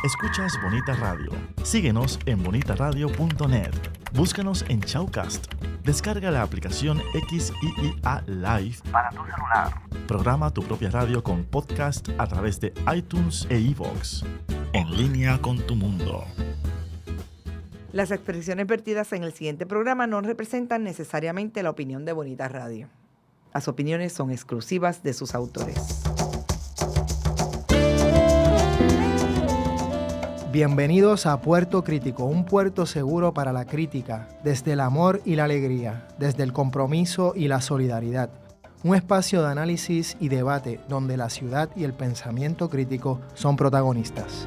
Escuchas Bonita Radio. Síguenos en bonitaradio.net. Búscanos en Shoutcast. Descarga la aplicación XIIA Live para tu celular. Programa tu propia radio con podcast a través de iTunes e iVoox. En línea con tu mundo. Las expresiones vertidas en el siguiente programa no representan necesariamente la opinión de Bonita Radio. Las opiniones son exclusivas de sus autores. Bienvenidos a Puerto Crítico, un puerto seguro para la crítica, desde el amor y la alegría, desde el compromiso y la solidaridad. Un espacio de análisis y debate donde la ciudad y el pensamiento crítico son protagonistas.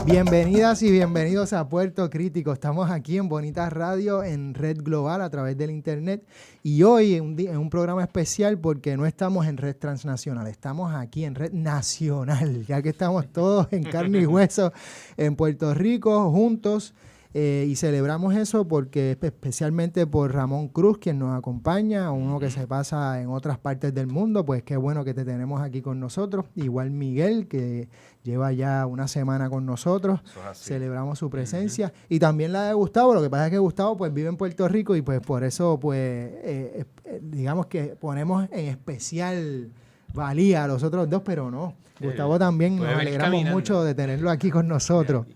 Bienvenidas y bienvenidos a Puerto Crítico. Estamos aquí en Bonita Radio, en Red Global, a través del Internet. Y hoy en un programa especial porque no estamos en Red Transnacional, estamos aquí en Red Nacional, ya que estamos todos en carne y hueso en Puerto Rico, juntos. Y celebramos eso porque especialmente por Ramón Cruz, quien nos acompaña, uno que se pasa en otras partes del mundo, pues qué bueno que te tenemos aquí con nosotros. Igual Miguel, que lleva ya una semana con nosotros, celebramos su presencia. Y también la de Gustavo, lo que pasa es que Gustavo pues vive en Puerto Rico y pues por eso pues digamos que ponemos en especial valía a los otros dos, pero no. Gustavo también nos alegramos mucho de tenerlo aquí con nosotros.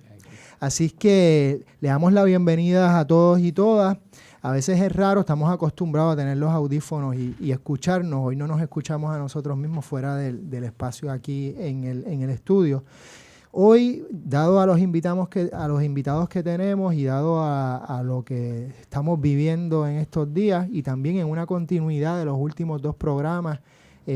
Así que le damos la bienvenida a todos y todas. A veces es raro, estamos acostumbrados a tener los audífonos y escucharnos. Hoy no nos escuchamos a nosotros mismos fuera del espacio aquí en el estudio. Hoy, dado a los invitados que tenemos y dado a lo que estamos viviendo en estos días y también en una continuidad de los últimos dos programas,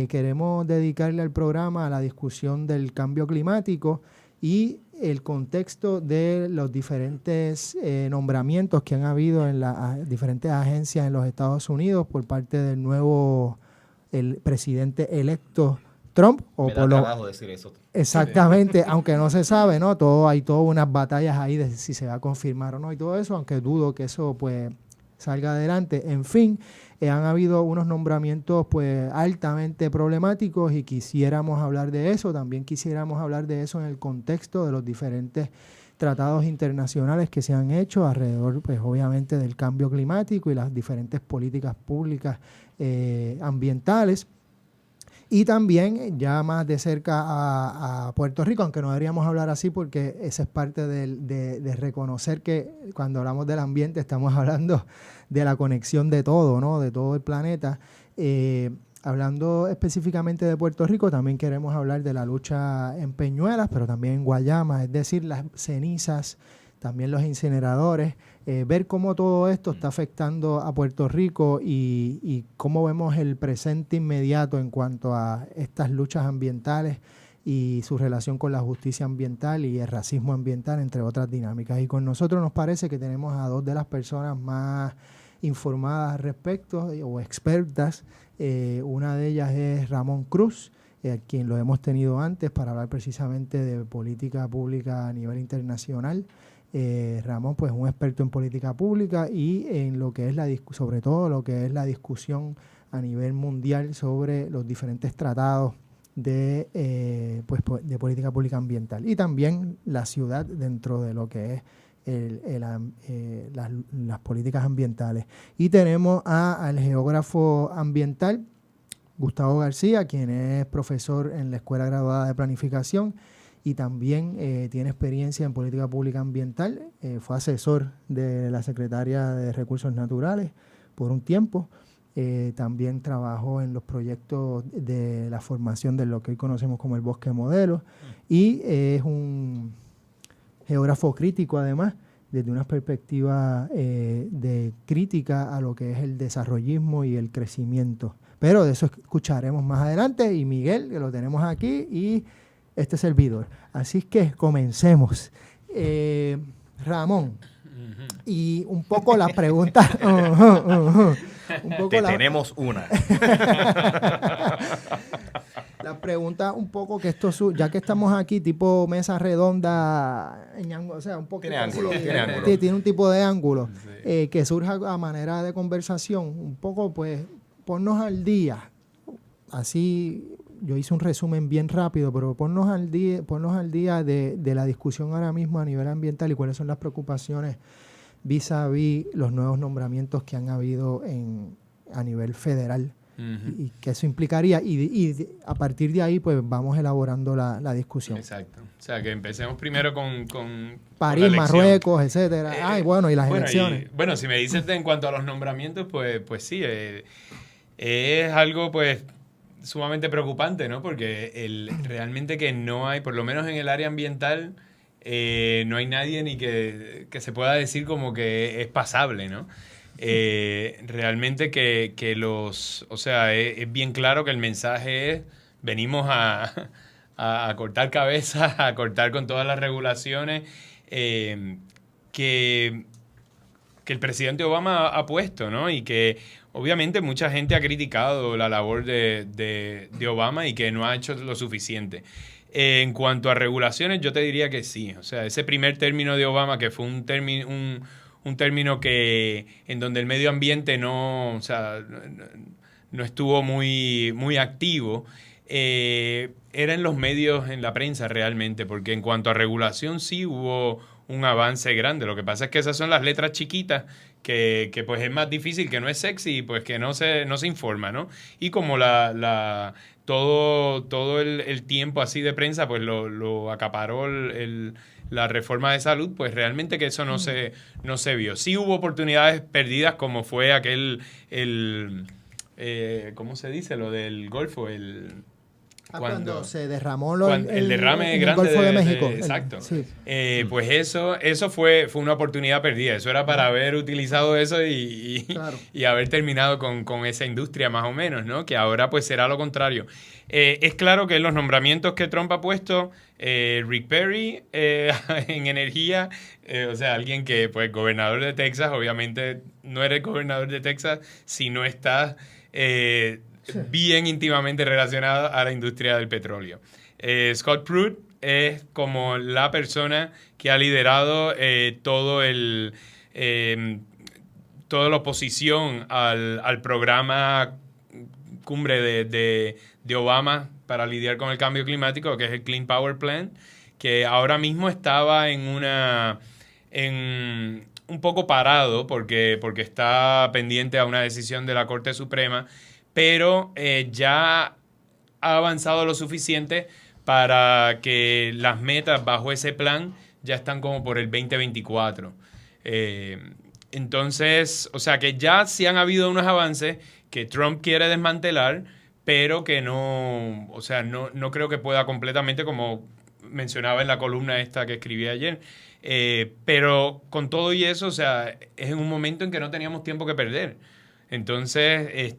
queremos dedicarle al programa a la discusión del cambio climático y el contexto de los diferentes nombramientos que han habido en las diferentes agencias en los Estados Unidos por parte del el presidente electo Trump. Me da trabajo decir eso. Exactamente, aunque no se sabe, ¿no? Hay todas unas batallas ahí de si se va a confirmar o no y todo eso, aunque dudo que eso pues salga adelante. En fin, han habido unos nombramientos pues altamente problemáticos y quisiéramos hablar de eso. También quisiéramos hablar de eso en el contexto de los diferentes tratados internacionales que se han hecho alrededor, pues obviamente, del cambio climático y las diferentes políticas públicas ambientales. Y también ya más de cerca a Puerto Rico, aunque no deberíamos hablar así porque esa es parte de reconocer que cuando hablamos del ambiente estamos hablando de la conexión de todo, ¿no? De todo el planeta. Hablando específicamente de Puerto Rico, también queremos hablar de la lucha en Peñuelas, pero también en Guayama, es decir, las cenizas, también los incineradores, ver cómo todo esto está afectando a Puerto Rico y cómo vemos el presente inmediato en cuanto a estas luchas ambientales y su relación con la justicia ambiental y el racismo ambiental, entre otras dinámicas. Y con nosotros nos parece que tenemos a dos de las personas más informadas al respecto o expertas. Una de ellas es Ramón Cruz, quien lo hemos tenido antes para hablar precisamente de política pública a nivel internacional. Ramón, pues un experto en política pública y en lo que es sobre todo lo que es la discusión a nivel mundial sobre los diferentes tratados de política pública ambiental y también la ciudad dentro de lo que es las políticas ambientales. Y tenemos al geógrafo ambiental Gustavo García, quien es profesor en la Escuela Graduada de Planificación y también tiene experiencia en política pública ambiental. Fue asesor de la Secretaría de Recursos Naturales por un tiempo. También trabajó en los proyectos de la formación de lo que hoy conocemos como el Bosque Modelo y es un geógrafo crítico además, desde una perspectiva de crítica a lo que es el desarrollismo y el crecimiento. Pero de eso escucharemos más adelante y Miguel, que lo tenemos aquí, y este servidor. Así que comencemos. Ramón, y un poco las preguntas... Tenemos una. pregunta un poco que esto, ya que estamos aquí, tipo mesa redonda, o sea, un poco... Tiene ángulo. Tiene un tipo de ángulo que surja a manera de conversación. Un poco, pues, ponnos al día. Así, yo hice un resumen bien rápido, pero ponnos al día de la discusión ahora mismo a nivel ambiental y cuáles son las preocupaciones vis a vis los nuevos nombramientos que han habido a nivel federal. Y que eso implicaría, y a partir de ahí pues vamos elaborando la discusión. Exacto. O sea, que empecemos primero con París, con la Marruecos, etcétera. Y las elecciones. Bueno, si me dices en cuanto a los nombramientos, pues sí, es algo pues sumamente preocupante, ¿no? Porque realmente que no hay, por lo menos en el área ambiental, no hay nadie ni que se pueda decir como que es pasable, ¿no? Realmente que o sea, es bien claro que el mensaje es, venimos a cortar cabezas, a cortar con todas las regulaciones que el presidente Obama ha puesto, ¿no? Y que obviamente mucha gente ha criticado la labor de Obama y que no ha hecho lo suficiente. En cuanto a regulaciones, yo te diría que sí. O sea, ese primer término de Obama, que fue un término que en donde el medio ambiente no estuvo muy activo, era en los medios, en la prensa realmente, porque en cuanto a regulación sí hubo un avance grande. Lo que pasa es que esas son las letras chiquitas que pues es más difícil, que no es sexy y pues que no se informa, ¿no? Y como todo el tiempo así de prensa pues lo acaparó la reforma de salud, pues realmente que eso no se vio. Sí hubo oportunidades perdidas, como fue ¿cómo se dice? Lo del Golfo, cuando se derramó el derrame en grande el Golfo de México. Exacto. Sí. Pues eso fue una oportunidad perdida. Eso era para haber utilizado eso y haber terminado con esa industria más o menos, ¿no? Que ahora pues será lo contrario. Es claro que los nombramientos que Trump ha puesto, Rick Perry en energía, o sea, alguien que pues gobernador de Texas, obviamente no eres gobernador de Texas si no estás bien íntimamente relacionado a la industria del petróleo. Scott Pruitt es como la persona que ha liderado toda la oposición al programa cumbre de Obama para lidiar con el cambio climático, que es el Clean Power Plan, que ahora mismo estaba un poco parado porque está pendiente a una decisión de la Corte Suprema, pero ya ha avanzado lo suficiente para que las metas bajo ese plan ya están como por el 2024. Entonces, o sea que ya sí han habido unos avances que Trump quiere desmantelar, pero que no creo que pueda completamente, como mencionaba en la columna esta que escribí ayer. Pero con todo y eso, o sea, es en un momento en que no teníamos tiempo que perder. Entonces,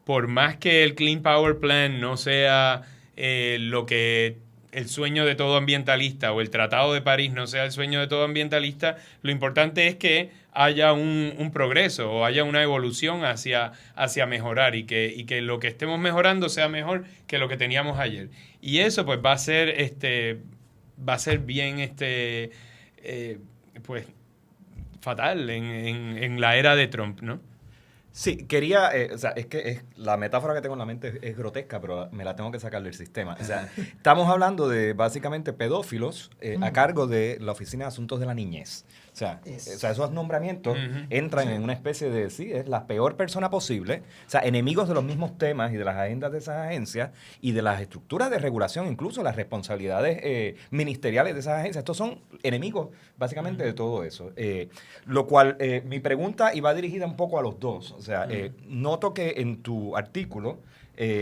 por más que el Clean Power Plan no sea lo que el sueño de todo ambientalista o el Tratado de París no sea el sueño de todo ambientalista, lo importante es que haya un progreso o haya una evolución hacia mejorar y que lo que estemos mejorando sea mejor que lo que teníamos ayer. Y eso pues va a ser bien pues fatal en la era de Trump, ¿no? Sí, quería, o sea, es que la metáfora que tengo en la mente es grotesca, pero me la tengo que sacar del sistema. O sea, estamos hablando de básicamente pedófilos a cargo de la Oficina de Asuntos de la Niñez. O sea, esos nombramientos entran en una especie de, es la peor persona posible, o sea, enemigos de los mismos temas y de las agendas de esas agencias y de las estructuras de regulación, incluso las responsabilidades ministeriales de esas agencias. Estos son enemigos, básicamente, de todo eso. Lo cual, mi pregunta iba dirigida un poco a los dos. O sea, noto que en tu artículo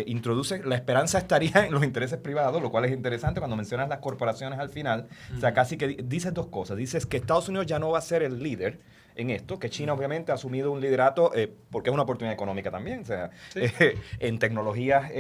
introduce, la esperanza estaría en los intereses privados, lo cual es interesante cuando mencionas las corporaciones al final. O sea, casi que dices dos cosas. Dices que Estados Unidos ya no va a ser el líder en esto, que China obviamente ha asumido un liderato porque es una oportunidad económica también, o sea, en tecnologías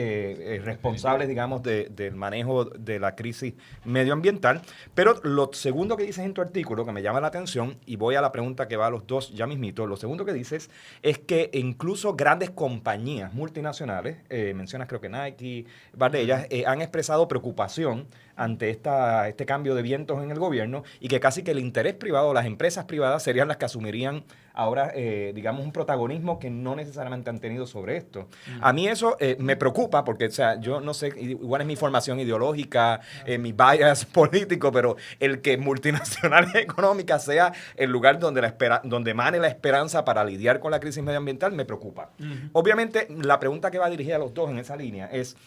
responsables, digamos, del manejo de la crisis medioambiental. Pero lo segundo que dices en tu artículo, que me llama la atención, y voy a la pregunta que va a los dos ya mismito, lo segundo que dices es que incluso grandes compañías multinacionales, mencionas creo que Nike, varias de ellas, han expresado preocupación ante este cambio de vientos en el gobierno y que casi que el interés privado, las empresas privadas serían las que asumirían ahora, digamos, un protagonismo que no necesariamente han tenido sobre esto. A mí eso me preocupa porque, o sea, yo no sé, igual es mi formación ideológica, mi bias político, pero el que multinacionales económicas sea el lugar donde emane la esperanza para lidiar con la crisis medioambiental me preocupa. Obviamente, la pregunta que va dirigida a los dos en esa línea es,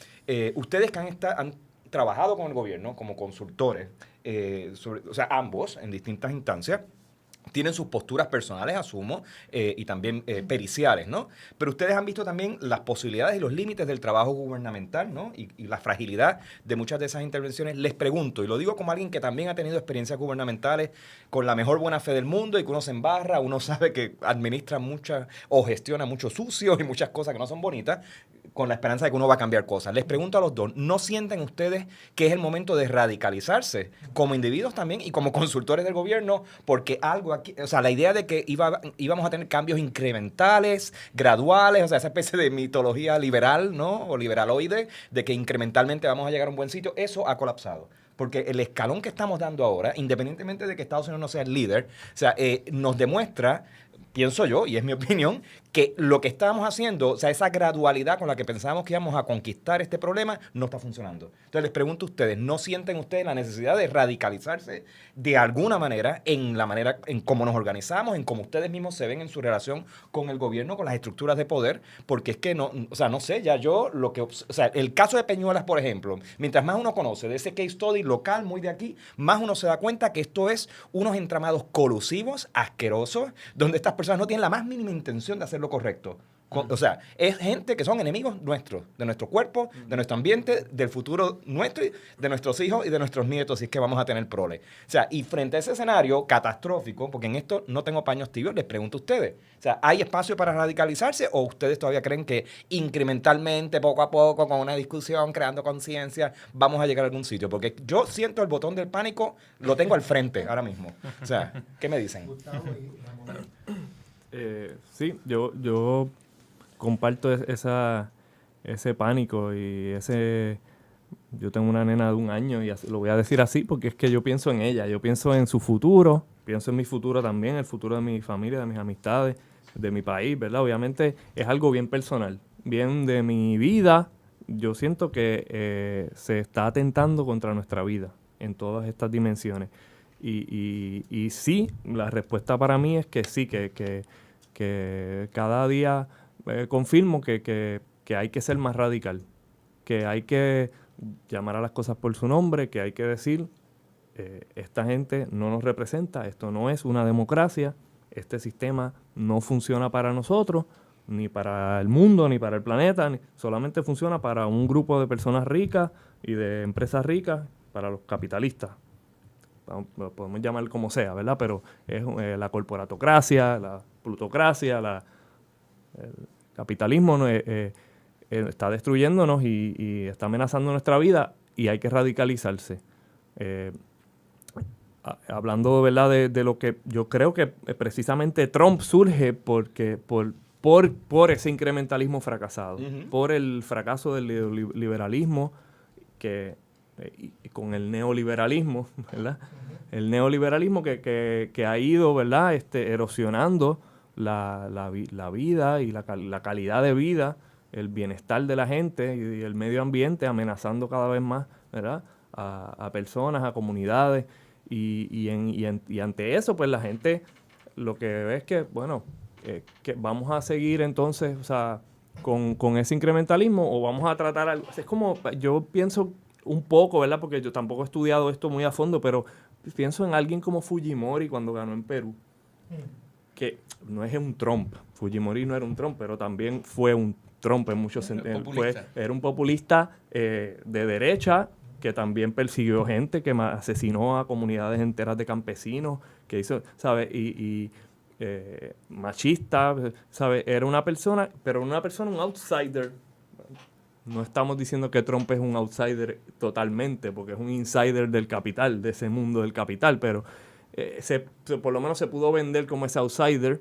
ustedes que han trabajado con el gobierno como consultores, o sea, ambos en distintas instancias, tienen sus posturas personales, asumo, y también periciales, ¿no? Pero ustedes han visto también las posibilidades y los límites del trabajo gubernamental, ¿no? Y la fragilidad de muchas de esas intervenciones. Les pregunto, y lo digo como alguien que también ha tenido experiencias gubernamentales con la mejor buena fe del mundo y que uno se embarra, uno sabe que administra muchas o gestiona mucho sucio y muchas cosas que no son bonitas, con la esperanza de que uno va a cambiar cosas. Les pregunto a los dos, ¿no sienten ustedes que es el momento de radicalizarse como individuos también y como consultores del gobierno? Porque algo aquí, o sea, la idea de que íbamos a tener cambios incrementales, graduales, o sea, esa especie de mitología liberal, ¿no? O liberaloide, de que incrementalmente vamos a llegar a un buen sitio, eso ha colapsado. Porque el escalón que estamos dando ahora, independientemente de que Estados Unidos no sea el líder, o sea, nos demuestra, pienso yo, y es mi opinión, que lo que estábamos haciendo, o sea, esa gradualidad con la que pensábamos que íbamos a conquistar este problema, no está funcionando. Entonces les pregunto a ustedes, ¿no sienten ustedes la necesidad de radicalizarse de alguna manera en cómo nos organizamos, en cómo ustedes mismos se ven en su relación con el gobierno, con las estructuras de poder? Porque es que no, o sea, no sé, ya yo o sea, el caso de Peñuelas, por ejemplo, mientras más uno conoce de ese case study local, muy de aquí, más uno se da cuenta que esto es unos entramados colusivos, asquerosos, donde estas personas no tienen la más mínima intención de hacer lo correcto. O sea, es gente que son enemigos nuestros, de nuestro cuerpo, de nuestro ambiente, del futuro nuestro, de nuestros hijos y de nuestros nietos, si es que vamos a tener prole. O sea, y frente a ese escenario catastrófico, porque en esto no tengo paños tibios, les pregunto a ustedes, o sea, ¿hay espacio para radicalizarse o ustedes todavía creen que incrementalmente, poco a poco, con una discusión, creando conciencia, vamos a llegar a algún sitio? Porque yo siento el botón del pánico, lo tengo al frente ahora mismo. O sea, ¿qué me dicen? Sí, yo comparto ese pánico y yo tengo una nena de 1 año y lo voy a decir así porque es que yo pienso en ella, yo pienso en su futuro, pienso en mi futuro también, el futuro de mi familia, de mis amistades, de mi país, ¿verdad? Obviamente es algo bien personal, bien de mi vida. Yo siento que se está atentando contra nuestra vida en todas estas dimensiones y sí, la respuesta para mí es que sí, que cada día confirmo que hay que ser más radical, que hay que llamar a las cosas por su nombre, que hay que decir, esta gente no nos representa, esto no es una democracia, este sistema no funciona para nosotros, ni para el mundo, ni para el planeta, solamente funciona para un grupo de personas ricas y de empresas ricas, para los capitalistas. Lo podemos llamar como sea, ¿verdad? Pero es la corporatocracia, la plutocracia, el capitalismo está destruyéndonos y está amenazando nuestra vida y hay que radicalizarse. Hablando, ¿verdad?, de lo que yo creo que precisamente Trump surge por ese incrementalismo fracasado, por el fracaso del liberalismo y con el neoliberalismo, ¿verdad? El neoliberalismo que ha ido, ¿verdad?, erosionando la vida y la calidad de vida, el bienestar de la gente y el medio ambiente, amenazando cada vez más, ¿verdad?, a personas, a comunidades. Y ante eso, pues la gente lo que ve es que, bueno, que vamos a seguir entonces, o sea, con ese incrementalismo o vamos a tratar algo. Es como, yo pienso un poco, ¿verdad?, porque yo tampoco he estudiado esto muy a fondo, pero pienso en alguien como Fujimori cuando ganó en Perú, que no es un Trump. Fujimori no era un Trump, pero también fue un Trump en muchos sentidos. Era un populista de derecha que también persiguió gente, que asesinó a comunidades enteras de campesinos, que hizo, ¿sabes? Y machista, ¿sabes? Era una persona, pero un outsider. No estamos diciendo que Trump es un outsider totalmente, porque es un insider del capital, de ese mundo del capital, pero por lo menos se pudo vender como ese outsider.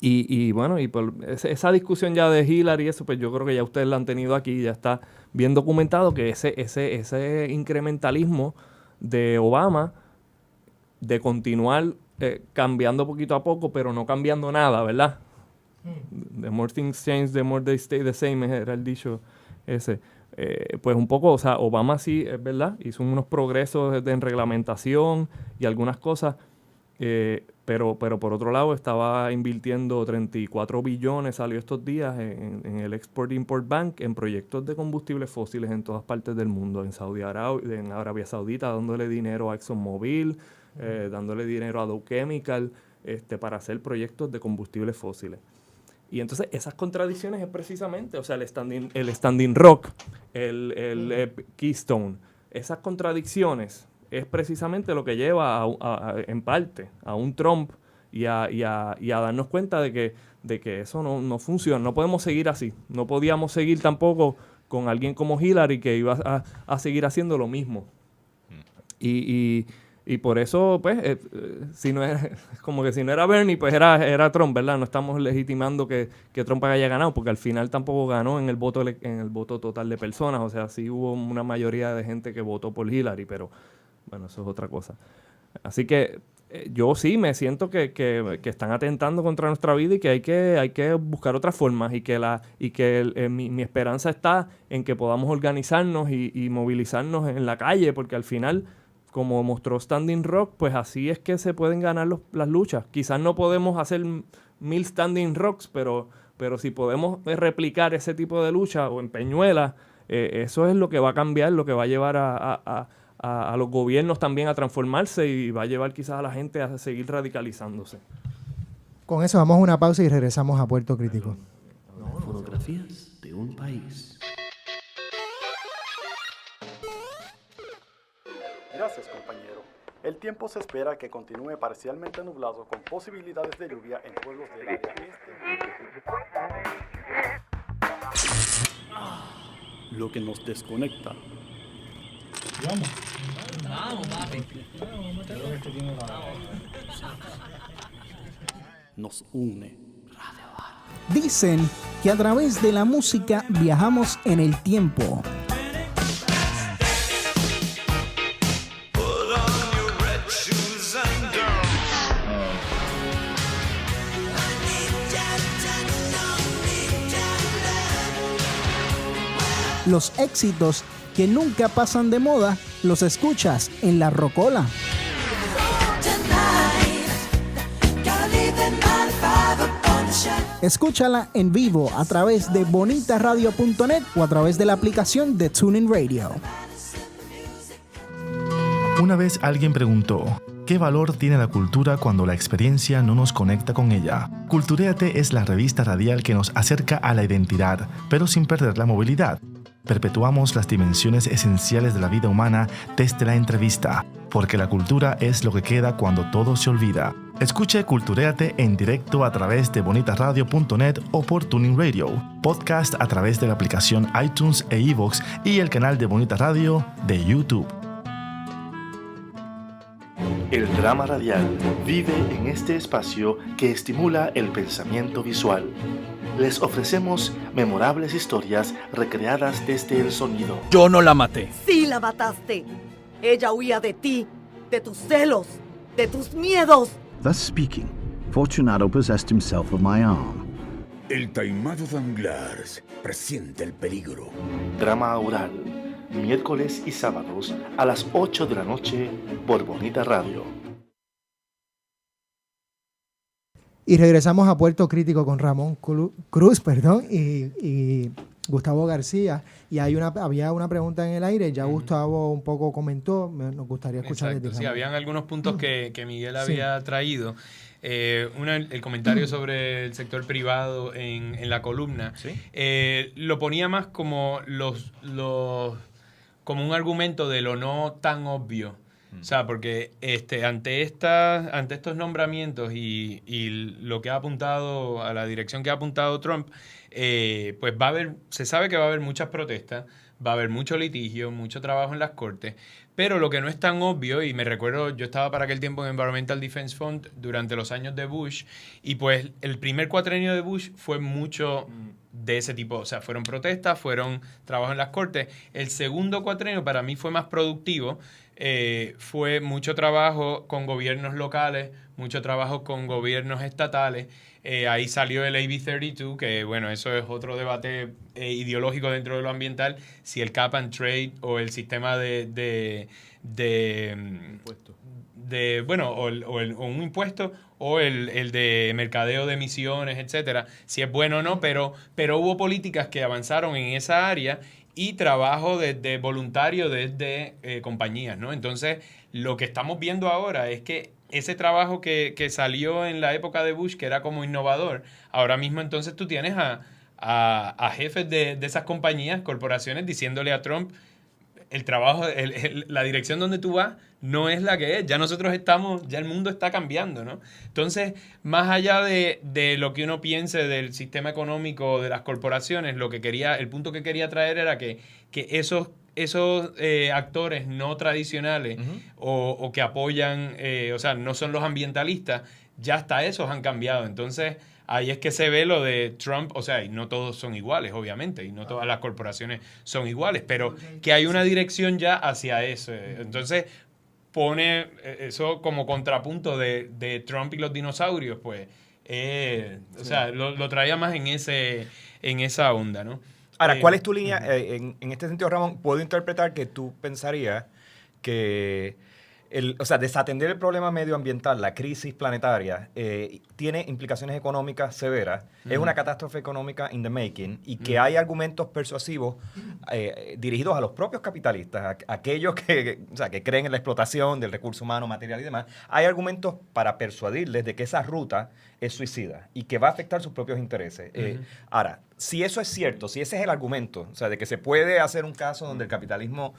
Y bueno, por esa discusión ya de Hillary y eso, pues yo creo que ya ustedes la han tenido aquí, ya está bien documentado que ese incrementalismo de Obama, de continuar cambiando poquito a poco, pero no cambiando nada, ¿verdad? The more things change, the more they stay the same, era el dicho ese. Pues un poco, o sea, Obama sí, es verdad, hizo unos progresos en reglamentación y algunas cosas, pero por otro lado estaba invirtiendo 34 billones, salió estos días, en el Export-Import Bank, en proyectos de combustibles fósiles en todas partes del mundo, en Arabia Saudita, dándole dinero a ExxonMobil, dándole dinero a Dow Chemical, para hacer proyectos de combustibles fósiles. Y entonces esas contradicciones es precisamente, o sea, el Standing Rock, el Keystone, esas contradicciones es precisamente lo que lleva en parte a un Trump y a darnos cuenta de que eso no funciona. No podemos seguir así. No podíamos seguir tampoco con alguien como Hillary que iba a seguir haciendo lo mismo. Y por eso, pues, si no era Bernie, pues era Trump, ¿verdad? No estamos legitimando que Trump haya ganado, porque al final tampoco ganó en el voto total de personas. O sea, sí hubo una mayoría de gente que votó por Hillary, pero bueno, eso es otra cosa. Así que yo sí me siento que están atentando contra nuestra vida y que hay que buscar otras formas y que mi esperanza está en que podamos organizarnos y movilizarnos en la calle, porque al final, como mostró Standing Rock, pues así es que se pueden ganar las luchas. Quizás no podemos hacer 1000 Standing Rocks, pero si podemos replicar ese tipo de lucha o en Peñuelas, eso es lo que va a cambiar, lo que va a llevar a los gobiernos también a transformarse y va a llevar quizás a la gente a seguir radicalizándose. Con eso vamos a una pausa y regresamos a Puerto Crítico. Fotografías de un país. Gracias, compañero. El tiempo se espera que continúe parcialmente nublado con posibilidades de lluvia en pueblos del área este. Lo que nos desconecta. Nos une. Dicen que a través de la música viajamos en el tiempo. Los éxitos que nunca pasan de moda los escuchas en La Rocola. Escúchala en vivo a través de bonitaradio.net o a través de la aplicación de TuneIn Radio. Una vez alguien preguntó, ¿qué valor tiene la cultura cuando la experiencia no nos conecta con ella? Culturéate es la revista radial que nos acerca a la identidad, pero sin perder la movilidad. Perpetuamos las dimensiones esenciales de la vida humana desde la entrevista, porque la cultura es lo que queda cuando todo se olvida. Escuche Culturéate en directo a través de bonitaradio.net o por Tuning Radio, podcast a través de la aplicación iTunes e iVoox y el canal de Bonita Radio de YouTube. El drama radial vive en este espacio que estimula el pensamiento visual. Les ofrecemos memorables historias recreadas desde el sonido. Yo no la maté. Sí la mataste. Ella huía de ti, de tus celos, de tus miedos. Thus speaking, Fortunato possessed himself of my arm. El taimado Danglars presiente el peligro. Drama oral, miércoles y sábados a las 8 de la noche por Bonita Radio. Y regresamos a Puerto Crítico con Ramón Cruz, y Gustavo García. Y había una pregunta en el aire, ya Gustavo un poco comentó, nos gustaría escuchar. Exacto, sí, habían algunos puntos que Miguel había traído. El comentario sobre el sector privado en la columna, ¿sí? Lo ponía más como como un argumento de lo no tan obvio. O sea, porque ante estos nombramientos y lo que ha apuntado, a la dirección que ha apuntado Trump, pues se sabe que va a haber muchas protestas, va a haber mucho litigio, mucho trabajo en las cortes, pero lo que no es tan obvio, y me recuerdo, yo estaba para aquel tiempo en Environmental Defense Fund durante los años de Bush, y pues el primer cuatrenio de Bush fue mucho de ese tipo, o sea, fueron protestas, fueron trabajo en las cortes. El segundo cuatrenio para mí fue más productivo, fue mucho trabajo con gobiernos locales, mucho trabajo con gobiernos estatales. Ahí salió el AB 32, que bueno, eso es otro debate ideológico dentro de lo ambiental, si el cap and trade o el sistema o un impuesto o el de mercadeo de emisiones, etcétera, si es bueno o no, pero hubo políticas que avanzaron en esa área y trabajo de voluntario desde compañías, ¿no? Entonces, lo que estamos viendo ahora es que ese trabajo que salió en la época de Bush, que era como innovador, ahora mismo entonces tú tienes a jefes de esas compañías, corporaciones, diciéndole a Trump, el trabajo, la dirección donde tú vas no es la que es. Ya nosotros ya el mundo está cambiando, ¿no? Entonces, más allá de lo que uno piense del sistema económico de las corporaciones, el punto que quería traer era que esos actores no tradicionales o que apoyan, o sea, no son los ambientalistas, ya hasta esos han cambiado. Entonces, ahí es que se ve lo de Trump, o sea, y no todos son iguales, obviamente, y no todas las corporaciones son iguales, pero que hay una dirección ya hacia eso. Entonces, pone eso como contrapunto de Trump y los dinosaurios, pues, o sea, lo traía más en esa onda, ¿no? Ahora, ¿cuál es tu línea? En este sentido, Ramón, puedo interpretar que tú pensarías que desatender el problema medioambiental, la crisis planetaria, tiene implicaciones económicas severas, es una catástrofe económica in the making, y que hay argumentos persuasivos dirigidos a los propios capitalistas, aquellos que creen en la explotación del recurso humano, material y demás. Hay argumentos para persuadirles de que esa ruta es suicida y que va a afectar sus propios intereses. Ahora, si eso es cierto, si ese es el argumento, o sea, de que se puede hacer un caso donde el capitalismo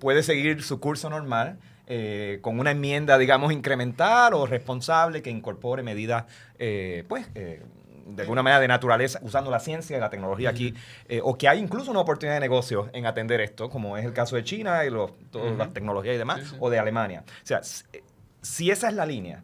puede seguir su curso normal, con una enmienda, digamos, incremental o responsable que incorpore medidas, de alguna manera de naturaleza, usando la ciencia y la tecnología aquí, o que hay incluso una oportunidad de negocio en atender esto, como es el caso de China y todas las tecnologías y demás, o de Alemania. O sea, si esa es la línea,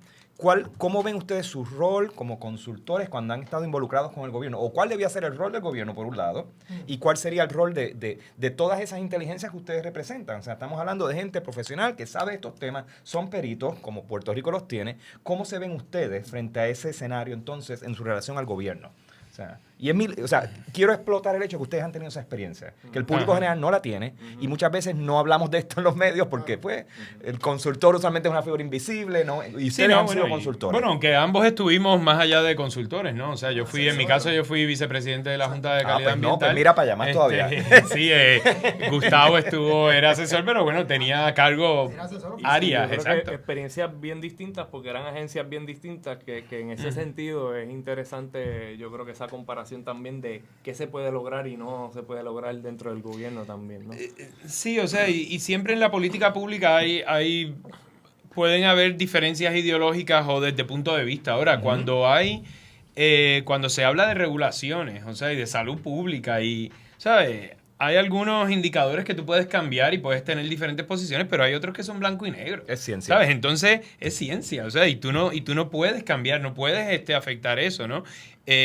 ¿cómo ven ustedes su rol como consultores cuando han estado involucrados con el gobierno? ¿O cuál debía ser el rol del gobierno, por un lado? ¿Y cuál sería el rol de todas esas inteligencias que ustedes representan? O sea, estamos hablando de gente profesional que sabe estos temas, son peritos, como Puerto Rico los tiene. ¿Cómo se ven ustedes frente a ese escenario, entonces, en su relación al gobierno? O sea, quiero explotar el hecho que ustedes han tenido esa experiencia, que el público general no la tiene, y muchas veces no hablamos de esto en los medios porque, pues, el consultor usualmente es una figura invisible, ¿no? Y ustedes han sido consultores. Bueno, aunque ambos estuvimos más allá de consultores, ¿no? O sea, en mi caso, yo fui vicepresidente de la Junta de Calidad Ambiental. No, pues mira para allá, más todavía. Sí, Gustavo era asesor, pero bueno, tenía a cargo áreas, exacto. Experiencias bien distintas, porque eran agencias bien distintas, que en ese sentido es interesante, yo creo que esa comparación también de qué se puede lograr y no se puede lograr dentro del gobierno también, ¿no? Sí, o sea, y siempre en la política pública pueden haber diferencias ideológicas o desde punto de vista. Ahora, cuando se habla de regulaciones, o sea, y de salud pública y, ¿sabes? Hay algunos indicadores que tú puedes cambiar y puedes tener diferentes posiciones, pero hay otros que son blanco y negro. Es ciencia. ¿Sabes? Entonces, es ciencia, o sea, y tú no puedes cambiar, no puedes afectar eso, ¿no?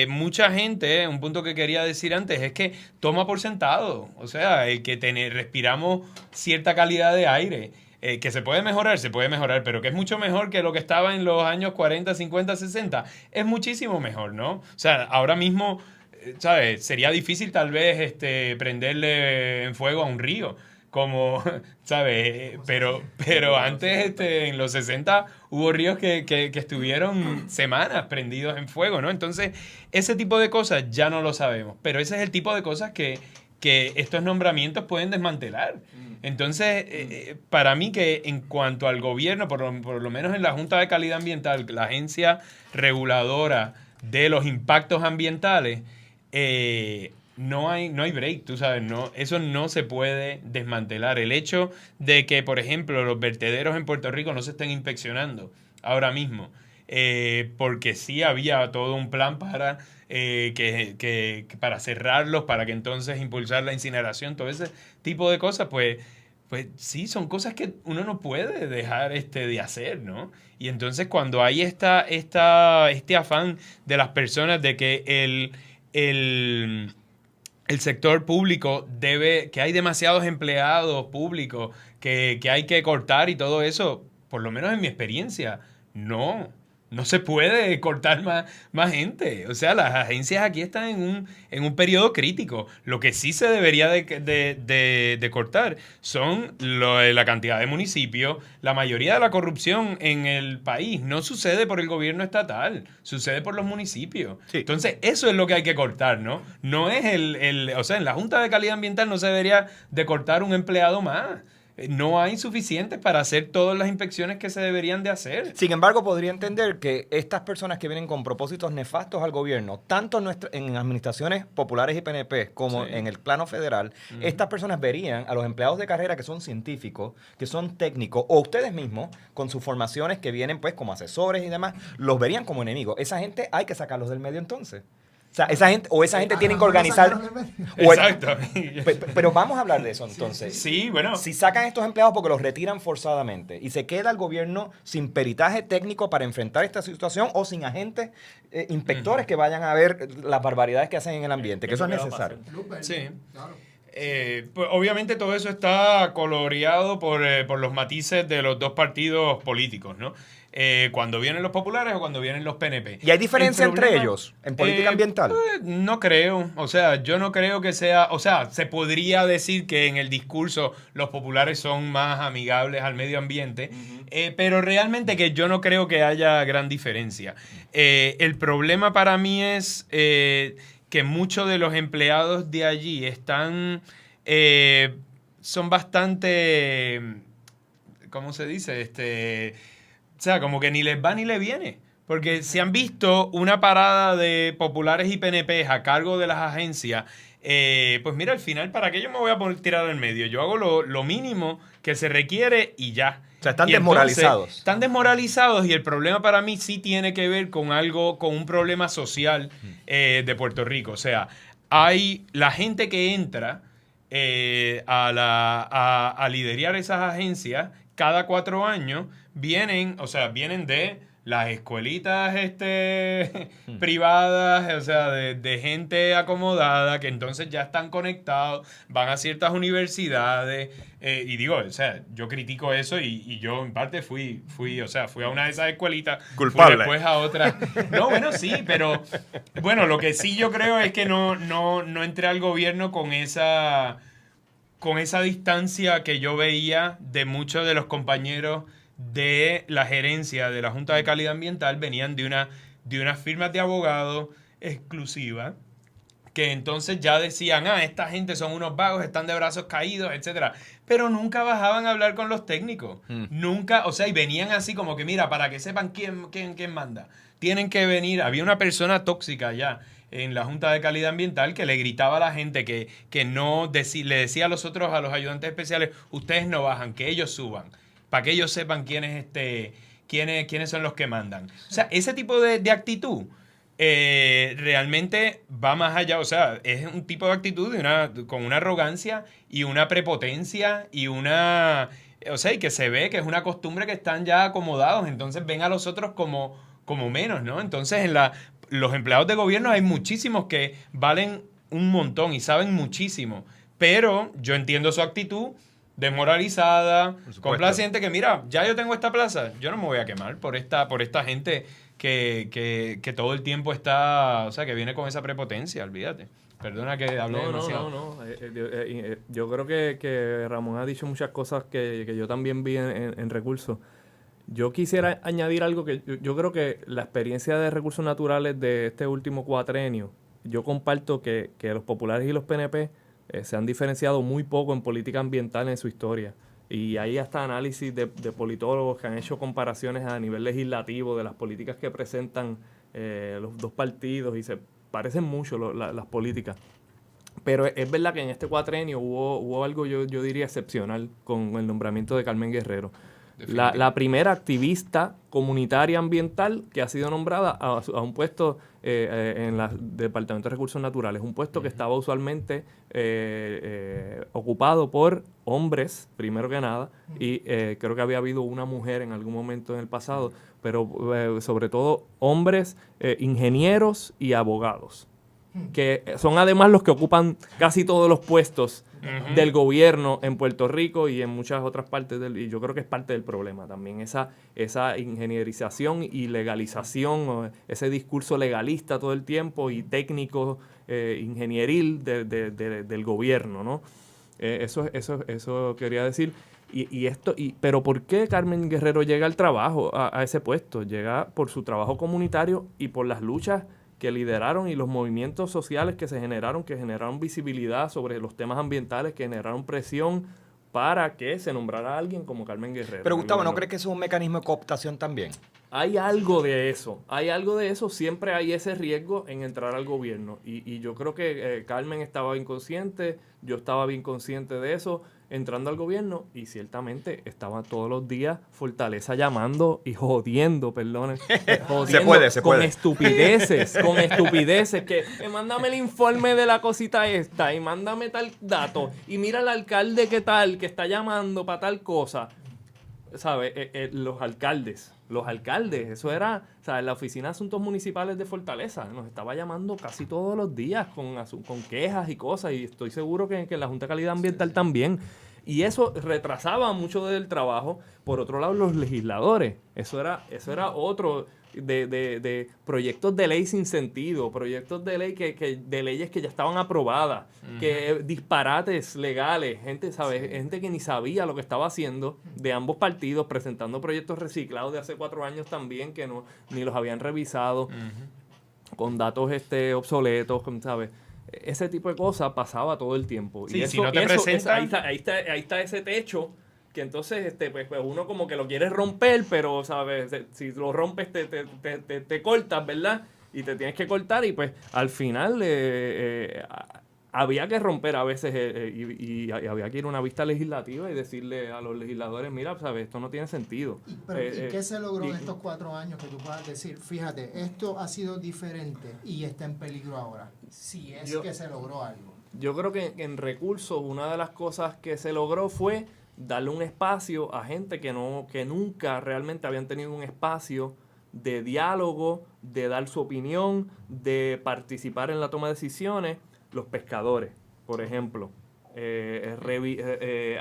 Mucha gente, un punto que quería decir antes, es que toma por sentado, o sea, el que respiramos cierta calidad de aire, que se puede mejorar, pero que es mucho mejor que lo que estaba en los años 40, 50, 60, es muchísimo mejor, ¿no? O sea, ahora mismo, ¿sabes? Sería difícil tal vez prenderle en fuego a un río, como, ¿sabes? Pero antes, en los 60, hubo ríos que estuvieron semanas prendidos en fuego, ¿no? Entonces, ese tipo de cosas ya no lo sabemos, pero ese es el tipo de cosas que estos nombramientos pueden desmantelar. Entonces, para mí que en cuanto al gobierno, por lo menos en la Junta de Calidad Ambiental, la agencia reguladora de los impactos ambientales, no hay break, tú sabes, no, eso no se puede desmantelar. El hecho de que, por ejemplo, los vertederos en Puerto Rico no se estén inspeccionando ahora mismo, porque sí había todo un plan para, para cerrarlos, para que entonces impulsar la incineración, todo ese tipo de cosas, pues sí, son cosas que uno no puede dejar de hacer, ¿no? Y entonces cuando hay este afán de las personas de que el sector público que hay demasiados empleados públicos que hay que cortar y todo eso, por lo menos en mi experiencia, no se puede cortar más gente. O sea, las agencias aquí están en un periodo crítico. Lo que sí se debería de cortar son la cantidad de municipios. La mayoría de la corrupción en el país no sucede por el gobierno estatal, sucede por los municipios. Sí. Entonces, eso es lo que hay que cortar, ¿no? No es o sea, en la Junta de Calidad Ambiental no se debería de cortar un empleado más. No hay suficientes para hacer todas las inspecciones que se deberían de hacer. Sin embargo, podría entender que estas personas que vienen con propósitos nefastos al gobierno, tanto en administraciones populares y PNP como en el plano federal, estas personas verían a los empleados de carrera que son científicos, que son técnicos, o ustedes mismos, con sus formaciones que vienen pues como asesores y demás, los verían como enemigos. Esa gente hay que sacarlos del medio entonces. O sea, esa gente tiene que organizar... Exacto. Pero vamos a hablar de eso entonces. Sí, bueno. Si sacan estos empleados porque los retiran forzadamente y se queda el gobierno sin peritaje técnico para enfrentar esta situación o sin agentes inspectores que vayan a ver las barbaridades que hacen en el ambiente, que eso es necesario. Sí. Pues obviamente todo eso está coloreado por los matices de los dos partidos políticos, ¿no? Cuando vienen los populares o cuando vienen los PNP. ¿Y hay diferencia entre ellos en política ambiental? No creo. O sea, yo no creo que sea... O sea, se podría decir que en el discurso los populares son más amigables al medio ambiente, pero realmente que yo no creo que haya gran diferencia. El problema para mí es que muchos de los empleados de allí son bastante... ¿Cómo se dice? O sea, como que ni les va ni les viene. Porque si han visto una parada de populares y PNP a cargo de las agencias, pues mira, al final, ¿para qué yo me voy a poner tirar al medio? Yo hago lo mínimo que se requiere y ya. O sea, están desmoralizados. Entonces, están desmoralizados y el problema para mí sí tiene que ver con con un problema social de Puerto Rico. O sea, hay la gente que entra a liderar esas agencias cada 4 años, vienen de las escuelitas privadas, o sea, de gente acomodada que entonces ya están conectados, van a ciertas universidades, y digo, o sea, yo critico eso y yo en parte fui a una de esas escuelitas, culpable. Fui después a otra. No, bueno, sí, pero bueno, lo que sí yo creo es que no entré al gobierno con esa distancia que yo veía de muchos de los compañeros de la gerencia de la Junta de Calidad Ambiental. Venían de unas firmas de abogados exclusivas que entonces ya decían, esta gente son unos vagos, están de brazos caídos, etcétera. Pero nunca bajaban a hablar con los técnicos. Nunca, o sea, y venían así como que, mira, para que sepan quién manda. Tienen que venir. Había una persona tóxica ya en la Junta de Calidad Ambiental que le gritaba a la gente que le decía a los ayudantes especiales, ustedes no bajan, que ellos suban, para que ellos sepan quiénes son los que mandan. O sea, ese tipo de actitud realmente va más allá. O sea, es un tipo de actitud con una arrogancia y una prepotencia y o sea, y que se ve que es una costumbre que están ya acomodados, entonces ven a los otros como menos, ¿no? Entonces los empleados de gobierno hay muchísimos que valen un montón y saben muchísimo, pero yo entiendo su actitud desmoralizada, complaciente, que mira, ya yo tengo esta plaza, yo no me voy a quemar por esta gente que todo el tiempo está, o sea, que viene con esa prepotencia, olvídate. Perdona que hable demasiado. No. Yo creo que Ramón ha dicho muchas cosas que yo también vi en recursos. Yo quisiera añadir algo que yo creo que la experiencia de recursos naturales de este último cuatrenio, yo comparto que los populares y los PNP se han diferenciado muy poco en política ambiental en su historia. Y hay hasta análisis de politólogos que han hecho comparaciones a nivel legislativo de las políticas que presentan los dos partidos y se parecen mucho las políticas. Pero es verdad que en este cuatrenio hubo algo, yo diría, excepcional con el nombramiento de Carmen Guerrero. La primera activista comunitaria ambiental que ha sido nombrada a un puesto en el Departamento de Recursos Naturales, un puesto que estaba usualmente ocupado por hombres, primero que nada, y creo que había habido una mujer en algún momento en el pasado, pero sobre todo hombres, ingenieros y abogados, que son además los que ocupan casi todos los puestos del gobierno en Puerto Rico y en muchas otras partes y yo creo que es parte del problema también, esa ingenierización y legalización, ese discurso legalista todo el tiempo y técnico ingenieril del gobierno, ¿no? Eso quería decir. Pero ¿por qué Carmen Guerrero llega al trabajo, a ese puesto? Llega por su trabajo comunitario y por las luchas que lideraron y los movimientos sociales que generaron visibilidad sobre los temas ambientales, que generaron presión para que se nombrara a alguien como Carmen Guerrero. Pero Gustavo, ¿no crees que eso es un mecanismo de cooptación también? Hay algo de eso, siempre hay ese riesgo en entrar al gobierno y yo creo que Carmen estaba bien consciente, yo estaba bien consciente de eso, entrando al gobierno y ciertamente estaba todos los días Fortaleza llamando y jodiendo, jodiendo se con puede. estupideces, que mándame el informe de la cosita esta y mándame tal dato y mira al alcalde que está llamando para tal cosa, ¿sabes? Los alcaldes, eso era, ¿sabes? La Oficina de Asuntos Municipales de Fortaleza nos estaba llamando casi todos los días con quejas y cosas, y estoy seguro que la Junta de Calidad Ambiental también. Y eso retrasaba mucho del trabajo. Por otro lado, los legisladores, eso era otro de proyectos de ley sin sentido, proyectos de ley de leyes que ya estaban aprobadas, que disparates legales, gente que ni sabía lo que estaba haciendo de ambos partidos, presentando proyectos reciclados de hace 4 años también que ni los habían revisado, con datos obsoletos, ¿sabes? Ese tipo de cosas pasaba todo el tiempo. Sí, y si no te presentan... ahí está ese techo que entonces pues uno como que lo quiere romper, pero sabes, si lo rompes te cortas, ¿verdad? Y te tienes que cortar y pues al final había que romper a veces y había que ir a una vista legislativa y decirle a los legisladores, mira, sabes, esto no tiene sentido. ¿Y qué se logró en estos 4 años que tú puedas decir, fíjate, esto ha sido diferente y está en peligro ahora? Si es que se logró algo. Yo creo que en recursos una de las cosas que se logró fue darle un espacio a gente que nunca realmente habían tenido un espacio de diálogo, de dar su opinión, de participar en la toma de decisiones. Los pescadores, por ejemplo,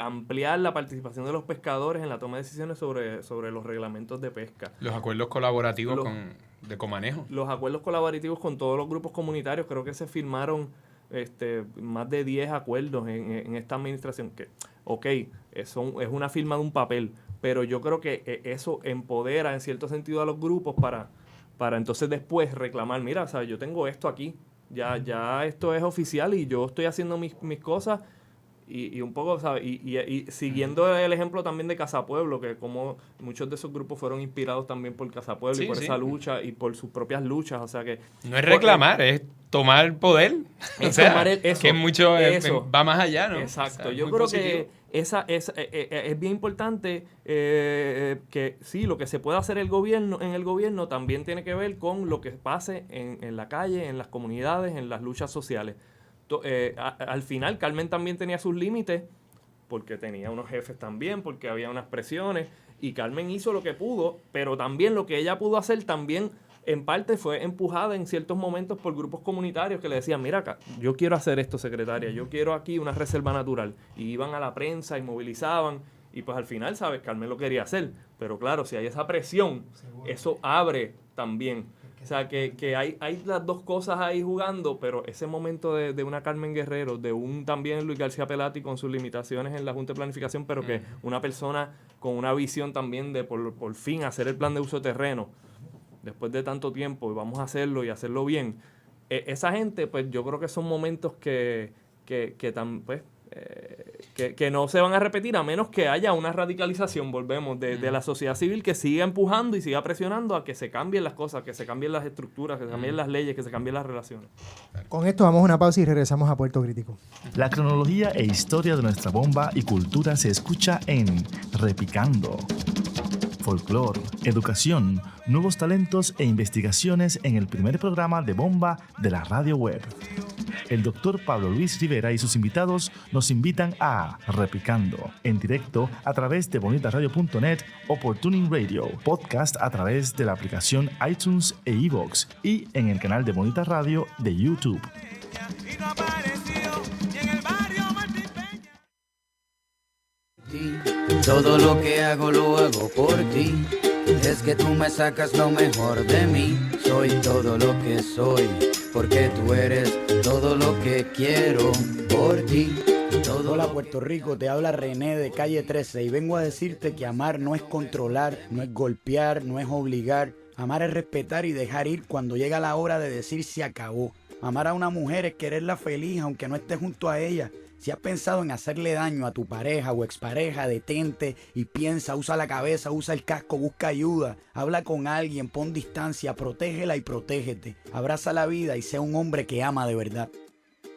ampliar la participación de los pescadores en la toma de decisiones sobre los reglamentos de pesca. Los acuerdos colaborativos de comanejo. Los acuerdos colaborativos con todos los grupos comunitarios, creo que se firmaron más de 10 acuerdos en esta administración. Que, es una firma de un papel, pero yo creo que eso empodera en cierto sentido a los grupos para entonces después reclamar, mira, ¿sabes? Yo tengo esto aquí. Ya esto es oficial y yo estoy haciendo mis cosas y un poco, ¿sabes? Y siguiendo el ejemplo también de Casapueblo, que como muchos de esos grupos fueron inspirados también por Casapueblo y por esa lucha y por sus propias luchas, o sea que... No es reclamar, es tomar poder. Es tomar eso. Que mucho va más allá, ¿no? Exacto. O sea, yo creo positivo. Que es bien importante que sí, lo que se pueda hacer en el gobierno también tiene que ver con lo que pase en la calle, en las comunidades, en las luchas sociales. Al final, Carmen también tenía sus límites, porque tenía unos jefes también, porque había unas presiones, y Carmen hizo lo que pudo, pero también lo que ella pudo hacer también en parte fue empujada en ciertos momentos por grupos comunitarios que le decían, mira, yo quiero hacer esto, secretaria, yo quiero aquí una reserva natural. Y iban a la prensa y movilizaban. Y pues al final, ¿sabes? Carmen lo quería hacer. Pero claro, si hay esa presión, eso abre también. O sea, que hay las dos cosas ahí jugando, pero ese momento de una Carmen Guerrero, de un también Luis García Pelati con sus limitaciones en la Junta de Planificación, pero que una persona con una visión también de por fin hacer el plan de uso de terreno, después de tanto tiempo, y vamos a hacerlo y hacerlo bien. que no se van a repetir a menos que haya una radicalización, volvemos, de la sociedad civil que siga empujando y siga presionando a que se cambien las cosas, que se cambien las estructuras, que se cambien las leyes, que se cambien las relaciones. Con esto vamos a una pausa y regresamos a Puerto Crítico. La cronología e historia de nuestra bomba y cultura se escucha en Repicando. Folclor, educación, nuevos talentos e investigaciones en el primer programa de bomba de la radio web. El doctor Pablo Luis Rivera y sus invitados nos invitan a Repicando, en directo a través de bonitaradio.net o por Tuning Radio, podcast a través de la aplicación iTunes e iVoox y en el canal de Bonita Radio de YouTube. Todo lo que hago lo hago por ti. Es que tú me sacas lo mejor de mí. Soy todo lo que soy, porque tú eres todo lo que quiero por ti. Hola Puerto Rico, te habla René de Calle 13 y vengo a decirte que amar no es controlar, no es golpear, no es obligar. Amar es respetar y dejar ir cuando llega la hora de decir se acabó. Amar a una mujer es quererla feliz aunque no estés junto a ella. Si has pensado en hacerle daño a tu pareja o expareja, detente y piensa, usa la cabeza, usa el casco, busca ayuda, habla con alguien, pon distancia, protégela y protégete. Abraza la vida y sea un hombre que ama de verdad.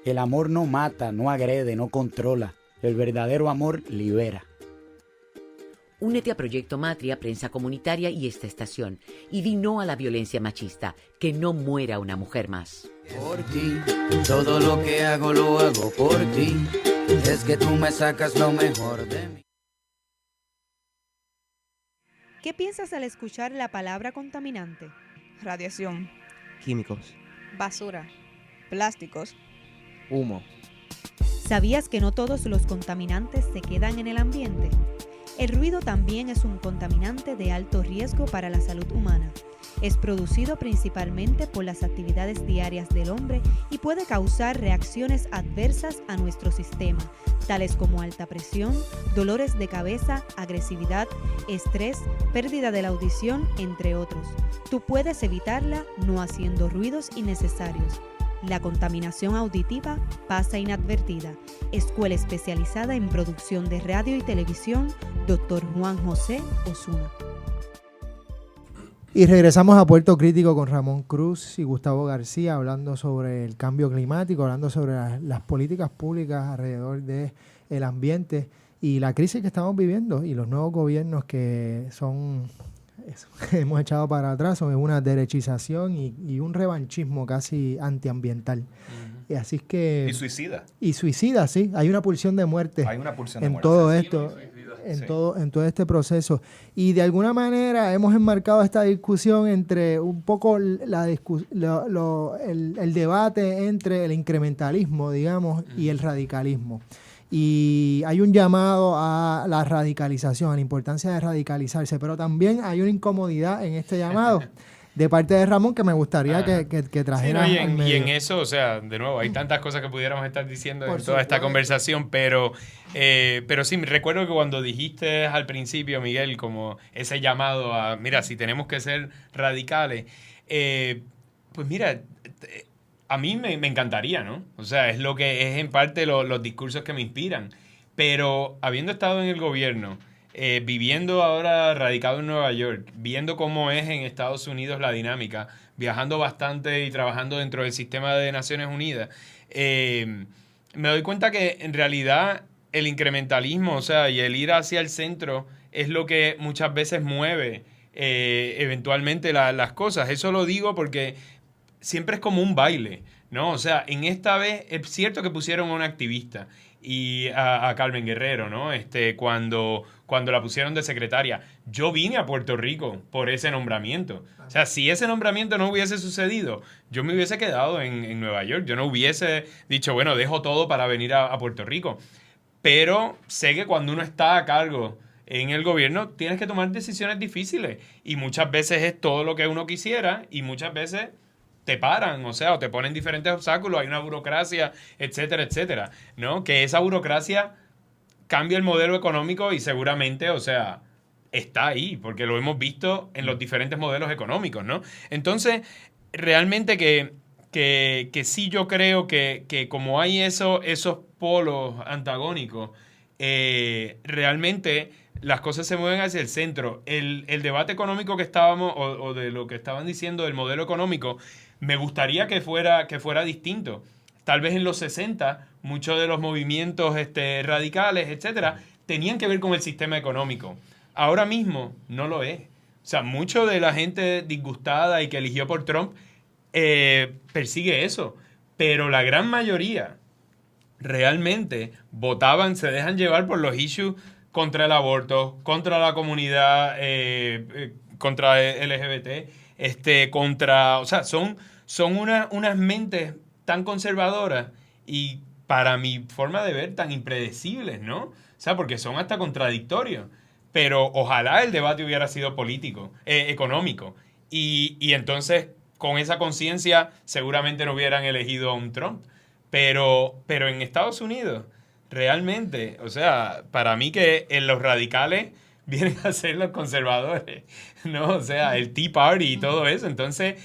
El amor no mata, no agrede, no controla. El verdadero amor libera. Únete a Proyecto Matria, Prensa Comunitaria y esta estación. Y di no a la violencia machista. Que no muera una mujer más. Por ti, todo lo que hago lo hago por ti. Es que tú me sacas lo mejor de mí. ¿Qué piensas al escuchar la palabra contaminante? Radiación, químicos, basura, plásticos, humo. ¿Sabías que no todos los contaminantes se quedan en el ambiente? El ruido también es un contaminante de alto riesgo para la salud humana. Es producido principalmente por las actividades diarias del hombre y puede causar reacciones adversas a nuestro sistema, tales como alta presión, dolores de cabeza, agresividad, estrés, pérdida de la audición, entre otros. Tú puedes evitarla no haciendo ruidos innecesarios. La contaminación auditiva pasa inadvertida. Escuela especializada en producción de radio y televisión, Dr. Juan José Osuna. Y regresamos a Puerto Crítico con Ramón Cruz y Gustavo García hablando sobre el cambio climático, hablando sobre las políticas públicas alrededor del ambiente y la crisis que estamos viviendo y los nuevos gobiernos que son... hemos echado para atrás, son una derechización y un revanchismo casi antiambiental. Y así es que... Y suicida. Y suicida, sí. Hay una pulsión de muerte. Hay una pulsión de en muerte. todo esto, en todo este proceso. Y de alguna manera hemos enmarcado esta discusión entre un poco el debate entre el incrementalismo, digamos, y el radicalismo. Y hay un llamado a la radicalización, a la importancia de radicalizarse, pero también hay una incomodidad en este llamado de parte de Ramón que me gustaría que trajera. Sí, no, y en eso, o sea, de nuevo, hay tantas cosas que pudiéramos estar diciendo en toda esta conversación, pero sí, recuerdo que cuando dijiste al principio, Miguel, como ese llamado a, mira, si tenemos que ser radicales, pues mira... A mí me encantaría, ¿no? O sea, es lo que es en parte los discursos que me inspiran. Pero habiendo estado en el gobierno, viviendo ahora radicado en Nueva York, viendo cómo es en Estados Unidos la dinámica, viajando bastante y trabajando dentro del sistema de Naciones Unidas, me doy cuenta que en realidad el incrementalismo, o sea, y el ir hacia el centro es lo que muchas veces mueve eventualmente las cosas. Eso lo digo porque... siempre es como un baile, ¿no? O sea, en esta vez es cierto que pusieron a una activista y a Carmen Guerrero, ¿no? Cuando la pusieron de secretaria. Yo vine a Puerto Rico por ese nombramiento. O sea, si ese nombramiento no hubiese sucedido, yo me hubiese quedado en Nueva York. Yo no hubiese dicho, bueno, dejo todo para venir a Puerto Rico. Pero sé que cuando uno está a cargo en el gobierno, tienes que tomar decisiones difíciles. Y muchas veces es todo lo que uno quisiera y muchas veces... te paran, o sea, o te ponen diferentes obstáculos, hay una burocracia, etcétera, etcétera, ¿no? Que esa burocracia cambia el modelo económico y seguramente, o sea, está ahí, porque lo hemos visto en los diferentes modelos económicos, ¿no? Entonces, realmente que sí yo creo que como hay esos polos antagónicos, realmente las cosas se mueven hacia el centro. El debate económico que estábamos, o de lo que estaban diciendo del modelo económico, me gustaría que fuera distinto. Tal vez en los 60, muchos de los movimientos radicales, etcétera, tenían que ver con el sistema económico. Ahora mismo no lo es. O sea, mucho de la gente disgustada y que eligió por Trump persigue eso. Pero la gran mayoría realmente votaban, se dejan llevar por los issues contra el aborto, contra la comunidad, contra LGBT, o sea, son unas mentes tan conservadoras y, para mi forma de ver, tan impredecibles, ¿no? O sea, porque son hasta contradictorios. Pero ojalá el debate hubiera sido político, económico. Y entonces, con esa conciencia, seguramente no hubieran elegido a un Trump. Pero en Estados Unidos, realmente, o sea, para mí que los radicales vienen a ser los conservadores, ¿no? O sea, el Tea Party y todo eso. Entonces,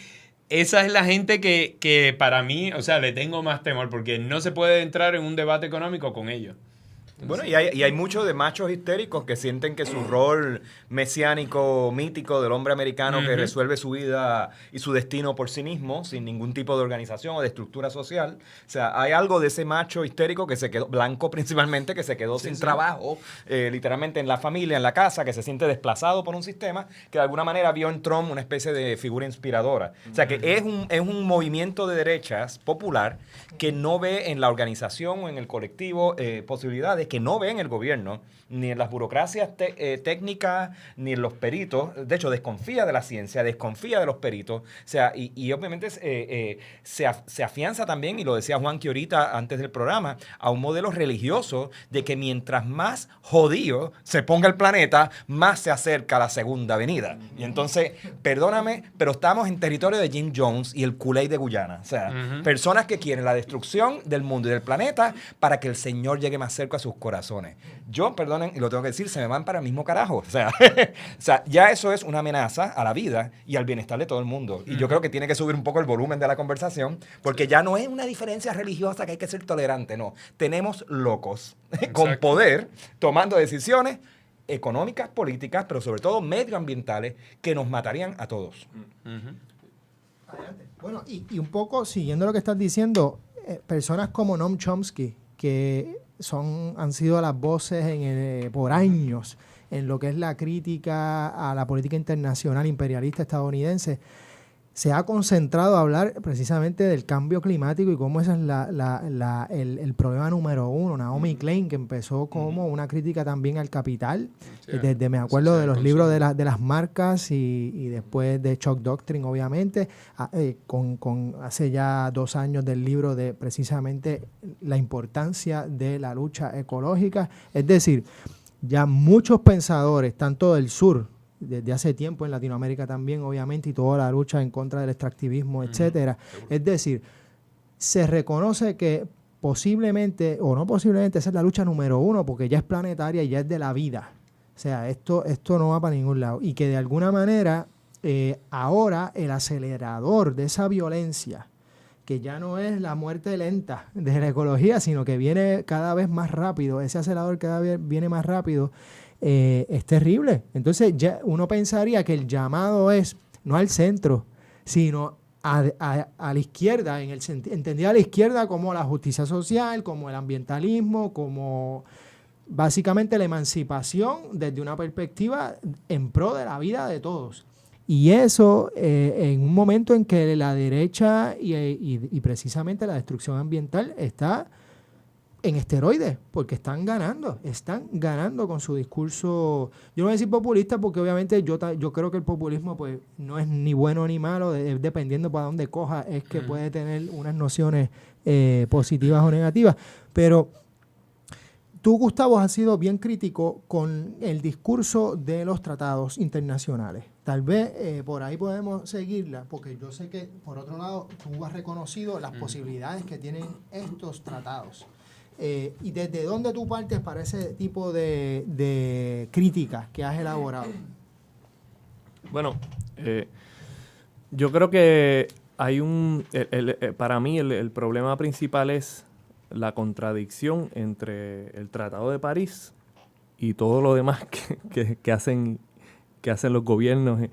esa es la gente que para mí, o sea, le tengo más temor, porque no se puede entrar en un debate económico con ellos. Bueno, y hay muchos de machos histéricos que sienten que su rol mesiánico, mítico del hombre americano que resuelve su vida y su destino por sí mismo, sin ningún tipo de organización o de estructura social. O sea, hay algo de ese macho histérico que se quedó, blanco principalmente, que se quedó sin trabajo, literalmente en la familia, en la casa, que se siente desplazado por un sistema, que de alguna manera vio en Trump una especie de figura inspiradora. O sea, que es un movimiento de derechas popular que no ve en la organización o en el colectivo posibilidades que no ve en el gobierno, ni en las burocracias técnicas, ni en los peritos. De hecho, desconfía de la ciencia, desconfía de los peritos. O sea, y obviamente se afianza también, y lo decía Juanqui ahorita antes del programa, a un modelo religioso de que mientras más jodido se ponga el planeta, más se acerca a la segunda venida. Y entonces, perdóname, pero estamos en territorio de Jim Jones y el Kool-Aid de Guyana. O sea, personas que quieren la destrucción del mundo y del planeta para que el Señor llegue más cerca a sus corazones. Yo, perdonen, y lo tengo que decir, se me van para el mismo carajo. O sea, ya eso es una amenaza a la vida y al bienestar de todo el mundo. Y yo creo que tiene que subir un poco el volumen de la conversación, porque ya no es una diferencia religiosa que hay que ser tolerante, no. Tenemos locos con poder tomando decisiones económicas, políticas, pero sobre todo medioambientales que nos matarían a todos. Bueno, y un poco siguiendo lo que estás diciendo, personas como Noam Chomsky, que han sido las voces por años en lo que es la crítica a la política internacional imperialista estadounidense, se ha concentrado a hablar precisamente del cambio climático y cómo ese es el problema número uno. Naomi Klein, que empezó como una crítica también al capital, desde me acuerdo de los libros de las marcas y después de Shock Doctrine, obviamente, con hace ya 2 años del libro de precisamente la importancia de la lucha ecológica. Es decir, ya muchos pensadores, tanto del sur, desde hace tiempo en Latinoamérica también, obviamente, y toda la lucha en contra del extractivismo, etcétera. Es decir, se reconoce que posiblemente, o no posiblemente, esa es la lucha número uno, porque ya es planetaria y ya es de la vida. O sea, esto no va para ningún lado. Y que de alguna manera, ahora el acelerador de esa violencia, que ya no es la muerte lenta de la ecología, sino que viene cada vez más rápido, ese acelerador cada vez viene más rápido, es terrible. Entonces ya uno pensaría que el llamado es no al centro, sino a la izquierda, entendida a la izquierda como la justicia social, como el ambientalismo, como básicamente la emancipación desde una perspectiva en pro de la vida de todos. Y eso en un momento en que la derecha y precisamente la destrucción ambiental está en esteroides, porque están ganando con su discurso. Yo no voy a decir populista porque obviamente yo creo que el populismo pues no es ni bueno ni malo, dependiendo para dónde coja, es que puede tener unas nociones positivas o negativas. Pero tú, Gustavo, has sido bien crítico con el discurso de los tratados internacionales. Tal vez por ahí podemos seguirla, porque yo sé que, por otro lado, tú has reconocido las posibilidades que tienen estos tratados. ¿Y desde dónde tú partes para ese tipo de críticas que has elaborado? Bueno, yo creo que hay para mí el problema principal es la contradicción entre el Tratado de París y todo lo demás que hacen los gobiernos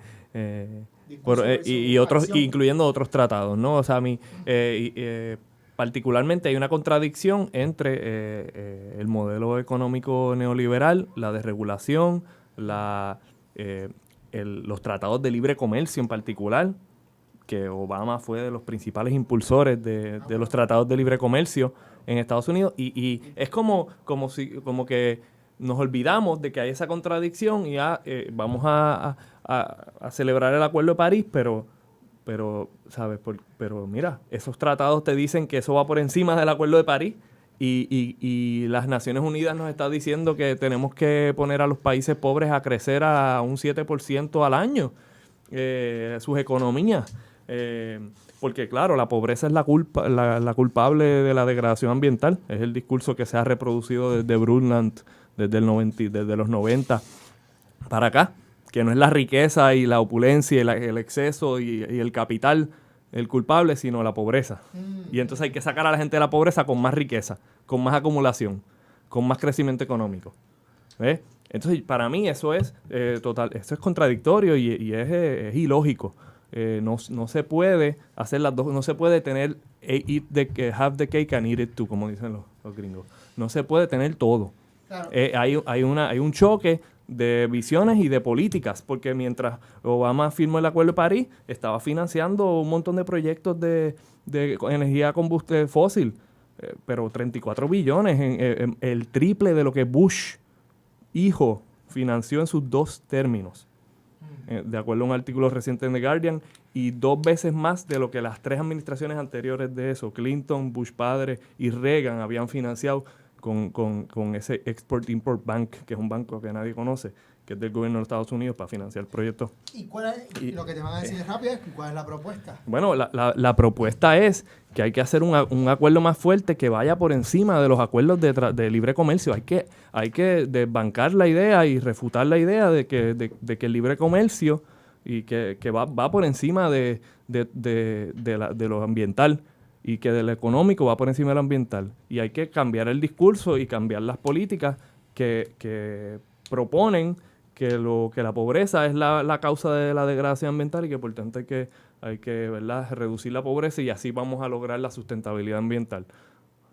y otros, incluyendo otros tratados, ¿no? O sea, particularmente hay una contradicción entre el modelo económico neoliberal, la desregulación, los tratados de libre comercio en particular, que Obama fue de los principales impulsores de los tratados de libre comercio en Estados Unidos, y es como que nos olvidamos de que hay esa contradicción y vamos a celebrar el Acuerdo de París, pero ¿sabes? Pero mira, esos tratados te dicen que eso va por encima del Acuerdo de París y las Naciones Unidas nos está diciendo que tenemos que poner a los países pobres a crecer a un 7% al año, sus economías. Porque claro, la pobreza es la culpable de la degradación ambiental. Es el discurso que se ha reproducido desde Brundtland, desde los 90 para acá, que no es la riqueza y la opulencia y el exceso y el capital el culpable, sino la pobreza. Y entonces hay que sacar a la gente de la pobreza con más riqueza, con más acumulación, con más crecimiento económico. ¿Ves? Entonces, para mí eso es eso es contradictorio y es ilógico. No se puede hacer las dos, no se puede tener have the cake and eat it too, como dicen los gringos. No se puede tener todo. Claro. Hay un choque de visiones y de políticas, porque mientras Obama firmó el Acuerdo de París, estaba financiando un montón de proyectos de energía combustible fósil, pero 34 billones, el triple de lo que Bush, hijo, financió en sus 2 términos. De acuerdo a un artículo reciente en The Guardian, y 2 veces más de lo que las 3 administraciones anteriores de eso, Clinton, Bush padre y Reagan, habían financiado con ese Export-Import Bank, que es un banco que nadie conoce, que es del gobierno de los Estados Unidos para financiar proyectos. ¿Y lo que te van a decir rápido es cuál es la propuesta? Bueno, la propuesta es que hay que hacer un acuerdo más fuerte que vaya por encima de los acuerdos de libre comercio. Hay que desbancar la idea y refutar la idea de que el libre comercio y que va por encima de lo ambiental, y que de lo económico va por encima de lo ambiental. Y hay que cambiar el discurso y cambiar las políticas que proponen que la pobreza es la causa de la degradación ambiental y que por tanto hay que ¿verdad?, reducir la pobreza y así vamos a lograr la sustentabilidad ambiental.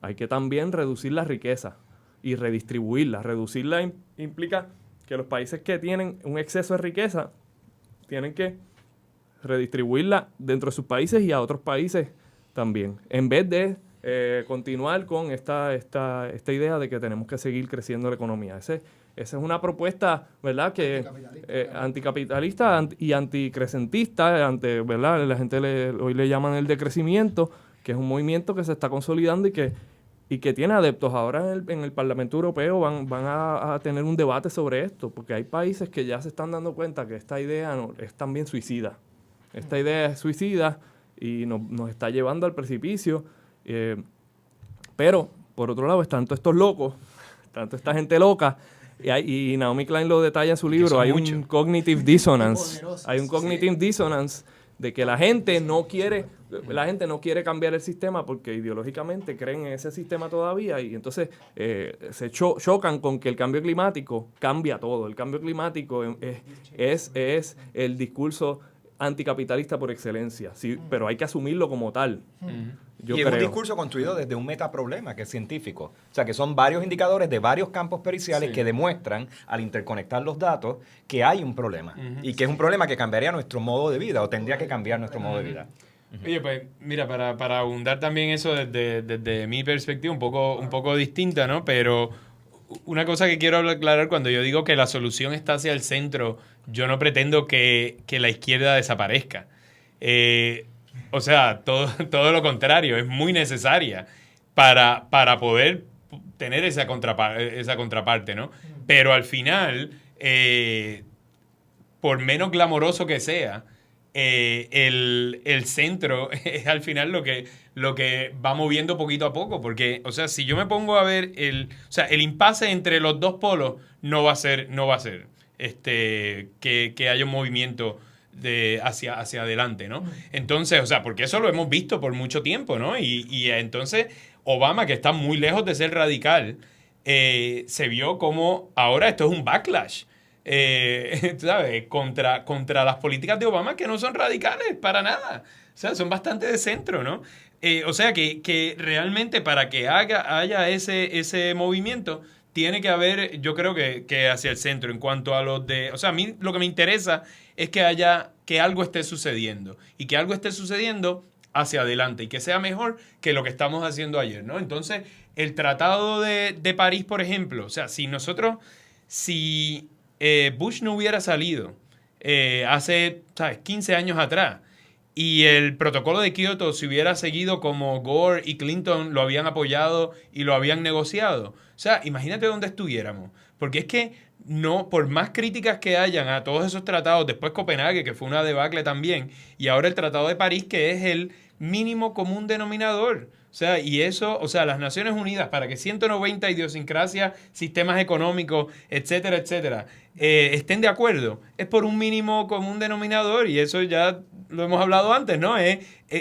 Hay que también reducir la riqueza y redistribuirla. Reducirla implica que los países que tienen un exceso de riqueza tienen que redistribuirla dentro de sus países y a otros países también, en vez de continuar con esta idea de que tenemos que seguir creciendo la economía. Esa es una propuesta, ¿verdad?, que anticapitalista y anticrecentista, ¿verdad? La gente hoy le llaman el decrecimiento, que es un movimiento que se está consolidando y que tiene adeptos. Ahora en el Parlamento Europeo van a tener un debate sobre esto, porque hay países que ya se están dando cuenta que esta idea es también suicida. Esta idea es suicida y nos está llevando al precipicio. Pero, por otro lado, están todos estos locos, tanto esta gente loca, y Naomi Klein lo detalla en su libro, hay un cognitive dissonance. Hay un cognitive dissonance de que la gente no quiere cambiar el sistema porque ideológicamente creen en ese sistema todavía, y entonces se chocan con que el cambio climático cambia todo. El cambio climático es el discurso anticapitalista por excelencia, sí, pero hay que asumirlo como tal. Y es un discurso construido desde un metaproblema que es científico. O sea, que son varios indicadores de varios campos periciales que demuestran, al interconectar los datos, que hay un problema. Y que es un problema que cambiaría nuestro modo de vida, o tendría que cambiar nuestro modo de vida. Oye, pues mira, para abundar también eso desde mi perspectiva, un poco distinta, ¿no? Pero una cosa que quiero aclarar, cuando yo digo que la solución está hacia el centro, yo no pretendo que la izquierda desaparezca. O sea, todo lo contrario, es muy necesaria para poder tener esa contraparte, ¿no? Pero al final, por menos glamoroso que sea, el centro es al final lo que va moviendo poquito a poco, porque, o sea, si yo me pongo a ver el impasse entre los dos polos no va a ser que haya un movimiento hacia adelante, ¿no? Entonces, o sea, porque eso lo hemos visto por mucho tiempo, ¿no? Y entonces, Obama, que está muy lejos de ser radical, se vio como ahora esto es un backlash. ¿Sabes? Contra las políticas de Obama, que no son radicales para nada. O sea, son bastante de centro, ¿no? O sea, que realmente para que haya ese movimiento, tiene que haber, yo creo que hacia el centro en cuanto a los de... O sea, a mí lo que me interesa es que algo esté sucediendo. Y que algo esté sucediendo hacia adelante. Y que sea mejor que lo que estamos haciendo ayer, ¿no? Entonces, el Tratado de París, por ejemplo, o sea, si Bush no hubiera salido hace, ¿sabes?, 15 años atrás, y el protocolo de Kioto se hubiera seguido como Gore y Clinton lo habían apoyado y lo habían negociado. O sea, imagínate dónde estuviéramos. Porque es que no, por más críticas que hayan a todos esos tratados, después Copenhague, que fue una debacle también, y ahora el Tratado de París, que es el mínimo común denominador. O sea, y eso, o sea, las Naciones Unidas, para que 190 idiosincrasias, sistemas económicos, etcétera, etcétera, estén de acuerdo, es por un mínimo común denominador, y eso ya lo hemos hablado antes, ¿no? El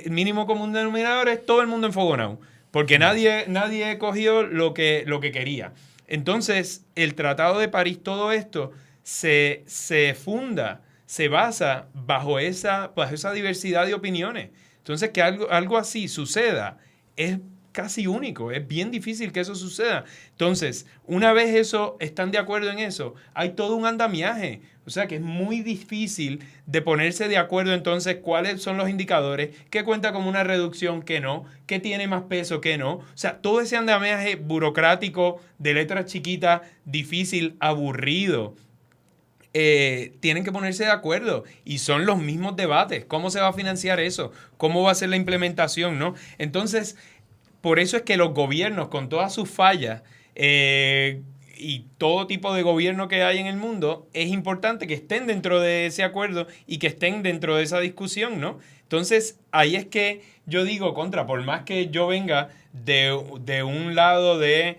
mínimo común denominador es todo el mundo enfogonado, porque nadie cogió lo que quería. Entonces, el Tratado de París, todo esto se funda, se basa bajo esa diversidad de opiniones. Entonces, que algo así suceda es casi único, es bien difícil que eso suceda. Entonces, una vez están de acuerdo en eso, hay todo un andamiaje. O sea que es muy difícil de ponerse de acuerdo entonces cuáles son los indicadores, qué cuenta como una reducción, qué no, qué tiene más peso, qué no. O sea, todo ese andamiaje burocrático, de letras chiquitas, difícil, aburrido, tienen que ponerse de acuerdo y son los mismos debates. ¿Cómo se va a financiar eso? ¿Cómo va a ser la implementación? ¿No? Entonces, por eso es que los gobiernos, con todas sus fallas y todo tipo de gobierno que hay en el mundo, es importante que estén dentro de ese acuerdo y que estén dentro de esa discusión, ¿no? Entonces, ahí es que yo digo, por más que yo venga de un lado de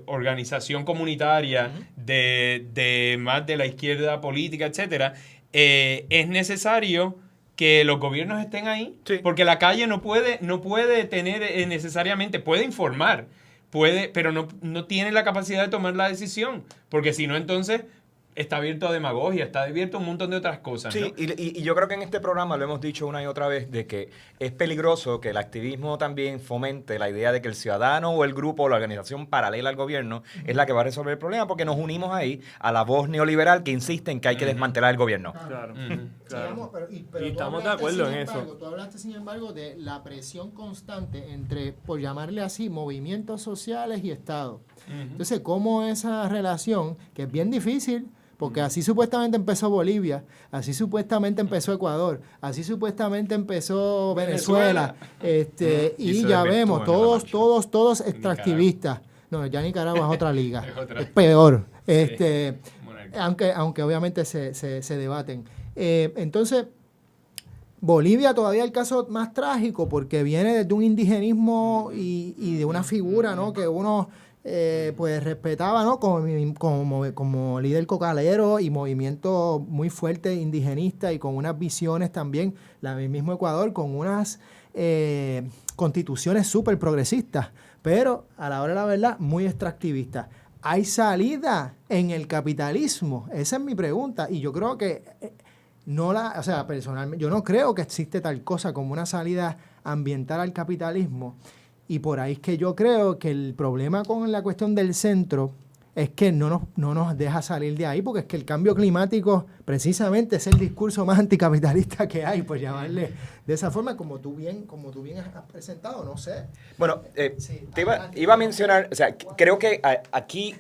organización comunitaria, de más de la izquierda política, etcétera, es necesario que los gobiernos estén ahí, porque la calle no puede tener necesariamente, puede informar, pero no tiene la capacidad de tomar la decisión, porque si no, entonces está abierto a demagogia, está abierto a un montón de otras cosas. Sí, ¿no? y yo creo que en este programa lo hemos dicho una y otra vez, de que es peligroso que el activismo también fomente la idea de que el ciudadano o el grupo o la organización paralela al gobierno es la que va a resolver el problema, porque nos unimos ahí a la voz neoliberal que insiste en que hay que desmantelar el gobierno. Claro. Claro. Y estamos de acuerdo en eso. Tú hablaste, sin embargo, de la presión constante entre, por llamarle así, movimientos sociales y Estado. Entonces, ¿cómo esa relación, que es bien difícil, porque así supuestamente empezó Bolivia, así supuestamente empezó Ecuador, así supuestamente empezó Venezuela, y ya vemos, todos extractivistas. No, ya Nicaragua es otra liga, es peor, aunque obviamente se debaten. Entonces, Bolivia todavía es el caso más trágico, porque viene desde un indigenismo y de una figura, ¿no?, que uno pues respetaba, ¿no?, como líder cocalero y movimiento muy fuerte indigenista y con unas visiones también, el mismo Ecuador, con unas constituciones súper progresistas, pero a la hora de la verdad muy extractivistas. ¿Hay salida en el capitalismo? Esa es mi pregunta, y yo creo que personalmente, yo no creo que existe tal cosa como una salida ambiental al capitalismo. Y por ahí es que yo creo que el problema con la cuestión del centro es que no nos deja salir de ahí, porque es que el cambio climático precisamente es el discurso más anticapitalista que hay, por llamarle de esa forma, como tú bien has presentado, no sé. Bueno, iba a mencionar, o sea, creo que aquí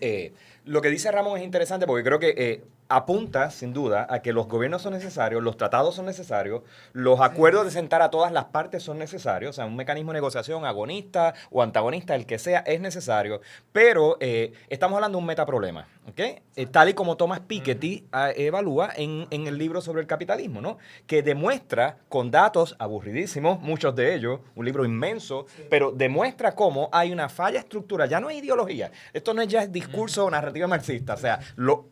lo que dice Ramón es interesante, porque creo que apunta, sin duda, a que los gobiernos son necesarios, los tratados son necesarios, los acuerdos de sentar a todas las partes son necesarios, o sea, un mecanismo de negociación agonista o antagonista, el que sea, es necesario, pero estamos hablando de un metaproblema, ¿ok? Tal y como Thomas Piketty evalúa en el libro sobre el capitalismo, ¿no? Que demuestra con datos aburridísimos, muchos de ellos, un libro inmenso, pero demuestra cómo hay una falla estructural, ya no es ideología, esto no es ya discurso o narrativa marxista, o sea,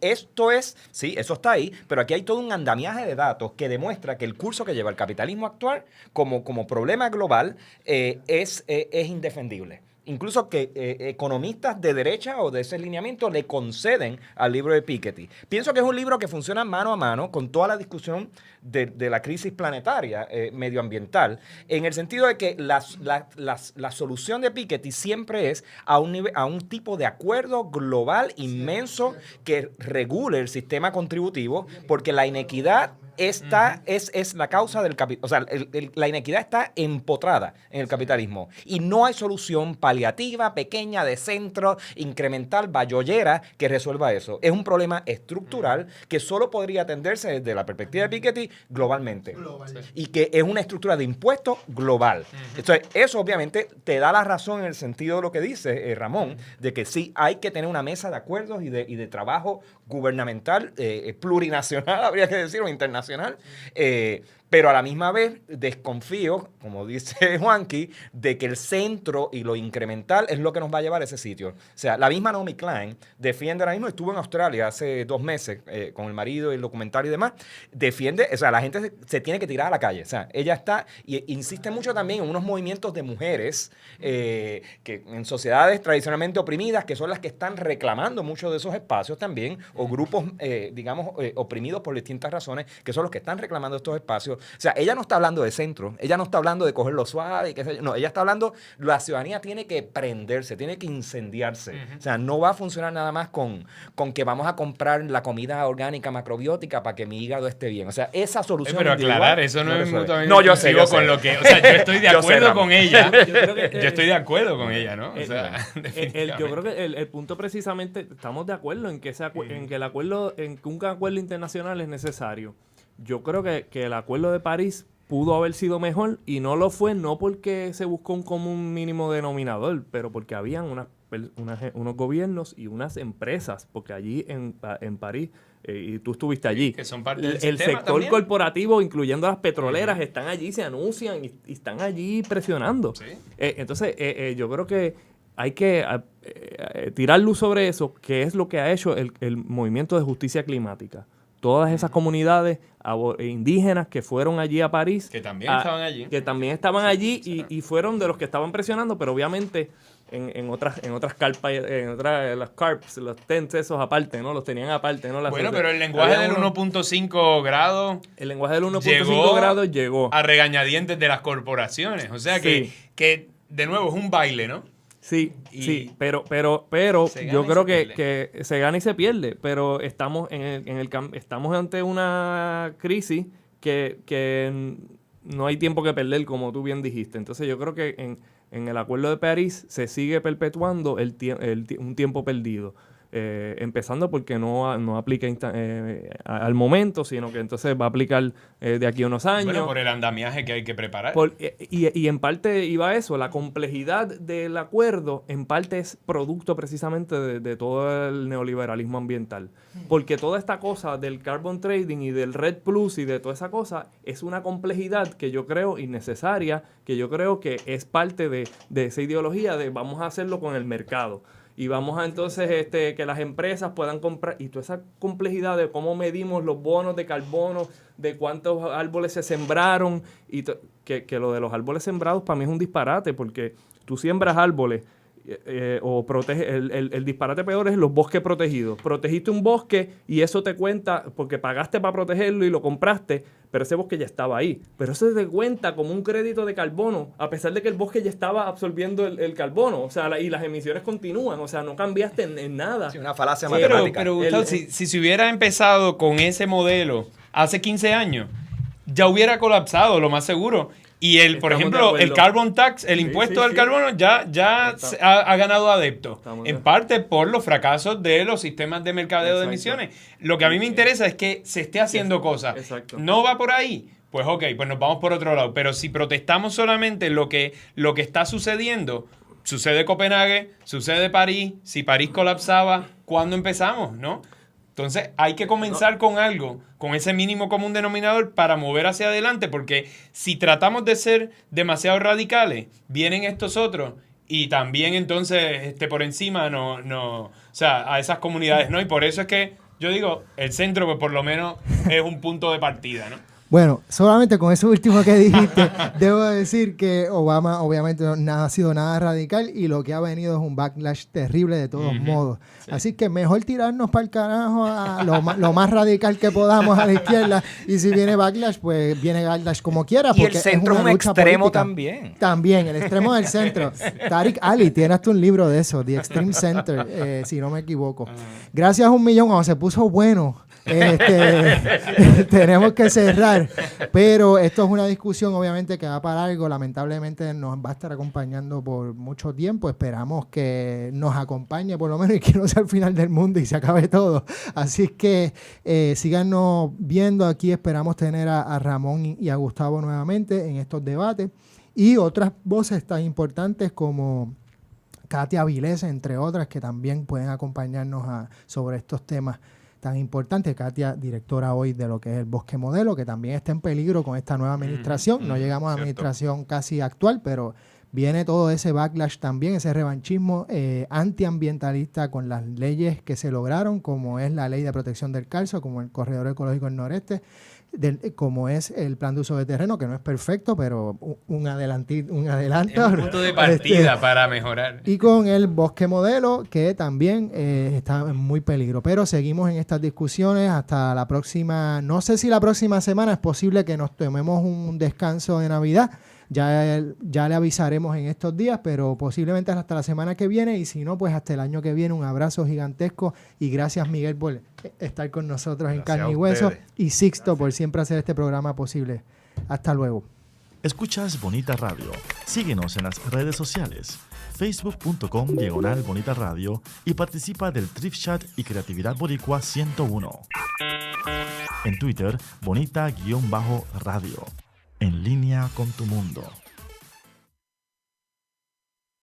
esto es Sí, eso está ahí, pero aquí hay todo un andamiaje de datos que demuestra que el curso que lleva el capitalismo actual como problema global es indefendible. Incluso que economistas de derecha o de ese lineamiento le conceden al libro de Piketty. Pienso que es un libro que funciona mano a mano con toda la discusión de la crisis planetaria medioambiental, en el sentido de que la solución de Piketty siempre es a un tipo de acuerdo global inmenso que regule el sistema contributivo, porque la inequidad es la causa del capitalismo. O sea, la inequidad está empotrada en el capitalismo y no hay solución paliativa, pequeña, de centro, incremental, bayollera que resuelva eso. Es un problema estructural que solo podría atenderse desde la perspectiva de Piketty globalmente. Y que es una estructura de impuestos global. Entonces, eso obviamente te da la razón en el sentido de lo que dice Ramón, de que sí hay que tener una mesa de acuerdos y de trabajo gubernamental, plurinacional, habría que decirlo, internacional. Pero a la misma vez desconfío, como dice Juanqui, de que el centro y lo incremental es lo que nos va a llevar a ese sitio. O sea, la misma Naomi Klein defiende ahora mismo, estuvo en Australia hace 2 meses con el marido y el documental y demás, defiende, o sea, la gente se tiene que tirar a la calle. O sea, ella está, y insiste mucho también en unos movimientos de mujeres que en sociedades tradicionalmente oprimidas, que son las que están reclamando muchos de esos espacios también, o grupos, digamos, oprimidos por distintas razones, que son los que están reclamando estos espacios. O sea, ella no está hablando de centro, ella no está hablando de cogerlo suave, qué sé yo. No, ella está hablando, la ciudadanía tiene que prenderse, tiene que incendiarse. O sea, no va a funcionar nada más con que vamos a comprar la comida orgánica macrobiótica para que mi hígado esté bien. O sea, esa solución pero aclarar, eso no es mutuamente no, yo sé con lo que, o sea, yo estoy de acuerdo con ella. Yo estoy de acuerdo con ella, ¿no? O sea, yo creo que el punto precisamente, estamos de acuerdo en que en que un acuerdo internacional es necesario. Yo creo que el acuerdo de París pudo haber sido mejor y no lo fue, no porque se buscó un común mínimo denominador, pero porque habían unos gobiernos y unas empresas, porque allí en París, y tú estuviste allí, que son parte del el sistema sector también. Corporativo, incluyendo las petroleras, están allí, se anuncian y están allí presionando. Sí. Entonces, yo creo que hay que tirar luz sobre eso, que es lo que ha hecho el movimiento de justicia climática. Todas esas comunidades indígenas que fueron allí a París. Que también estaban allí. Que también estaban allí y fueron de los que estaban presionando, pero obviamente en otras carpas, las carps, los tents esos aparte, ¿no? Los tenían aparte, ¿no? Bueno, pero el lenguaje del 1.5 grados... El lenguaje del 1.5 grados llegó a regañadientes de las corporaciones. O sea que de nuevo, es un baile, ¿no? Sí, pero yo creo que se gana y se pierde, pero estamos estamos ante una crisis que no hay tiempo que perder, como tú bien dijiste. Entonces yo creo que en el Acuerdo de París se sigue perpetuando un tiempo perdido. Empezando porque no aplica al momento, sino que entonces va a aplicar de aquí a unos años. Bueno, por el andamiaje que hay que preparar. Y en parte iba eso, la complejidad del acuerdo en parte es producto precisamente de todo el neoliberalismo ambiental. Porque toda esta cosa del carbon trading y del Red Plus y de toda esa cosa es una complejidad que yo creo innecesaria, que yo creo que es parte de esa ideología de vamos a hacerlo con el mercado. Y vamos a entonces que las empresas puedan comprar, y toda esa complejidad de cómo medimos los bonos de carbono, de cuántos árboles se sembraron, y que lo de los árboles sembrados para mí es un disparate, porque tú siembras árboles o protege, el disparate peor es los bosques protegidos. Protegiste un bosque y eso te cuenta, porque pagaste para protegerlo y lo compraste, pero ese bosque ya estaba ahí. Pero eso te cuenta como un crédito de carbono, a pesar de que el bosque ya estaba absorbiendo el carbono. O sea, y las emisiones continúan. O sea, no cambiaste en nada. Sí, una falacia matemática. Pero Gustavo, si se hubiera empezado con ese modelo hace 15 años, ya hubiera colapsado, lo más seguro. Y por ejemplo, el carbon tax, el impuesto del carbono, ya ha ganado adeptos. En parte por los fracasos de los sistemas de mercadeo de emisiones. Lo que a mí me interesa es que se esté haciendo cosas. No va por ahí. Pues ok, pues nos vamos por otro lado. Pero si protestamos solamente lo que está sucediendo, sucede Copenhague, sucede París, si París colapsaba, ¿cuándo empezamos? ¿No? Entonces hay que comenzar con algo, con ese mínimo común denominador para mover hacia adelante, porque si tratamos de ser demasiado radicales, vienen estos otros y también entonces por encima o sea, a esas comunidades, ¿no? Y por eso es que Yo digo, el centro pues por lo menos es un punto de partida, ¿no? Bueno, solamente con eso último que dijiste, debo decir que Obama obviamente no ha sido nada radical y lo que ha venido es un backlash terrible de todos modos. Sí. Así que mejor tirarnos para el carajo a lo más radical que podamos a la izquierda y si viene backlash, pues viene backlash como quiera. Porque y el centro es un extremo política. También. También, el extremo del centro. Tariq Ali, tienes hasta un libro de eso, The Extreme Center, si no me equivoco. Gracias a 1 millón, cuando se puso bueno. Tenemos que cerrar, pero esto es una discusión obviamente que va para algo, lamentablemente nos va a estar acompañando por mucho tiempo, esperamos que nos acompañe por lo menos y que no sea el final del mundo y se acabe todo, así que síganos viendo aquí, esperamos tener a Ramón y a Gustavo nuevamente en estos debates y otras voces tan importantes como Katia Avilés, entre otras, que también pueden acompañarnos sobre estos temas tan importante. Katia, directora hoy de lo que es el Bosque Modelo, que también está en peligro con esta nueva administración. No llegamos a administración casi actual, pero viene todo ese backlash también, ese revanchismo antiambientalista con las leyes que se lograron, como es la Ley de Protección del Carso, como el Corredor Ecológico del Noreste, como es el Plan de Uso de Terreno, que no es perfecto, pero un adelanto. Es un punto de partida para mejorar. Y con el Bosque Modelo, que también está en muy peligro. Pero seguimos en estas discusiones hasta la próxima, no sé si la próxima semana es posible que nos tomemos un descanso de Navidad. Ya le avisaremos en estos días, pero posiblemente hasta la semana que viene y si no, pues hasta el año que viene. Un abrazo gigantesco y gracias, Miguel, por estar con nosotros en Carne y Hueso y Sixto por siempre hacer este programa posible. Hasta luego. Escuchas Bonita Radio. Síguenos en las redes sociales, facebook.com/Bonita Radio y participa del Thrift Chat y Creatividad Boricua 101. En Twitter, Bonita-Radio. En línea con tu mundo.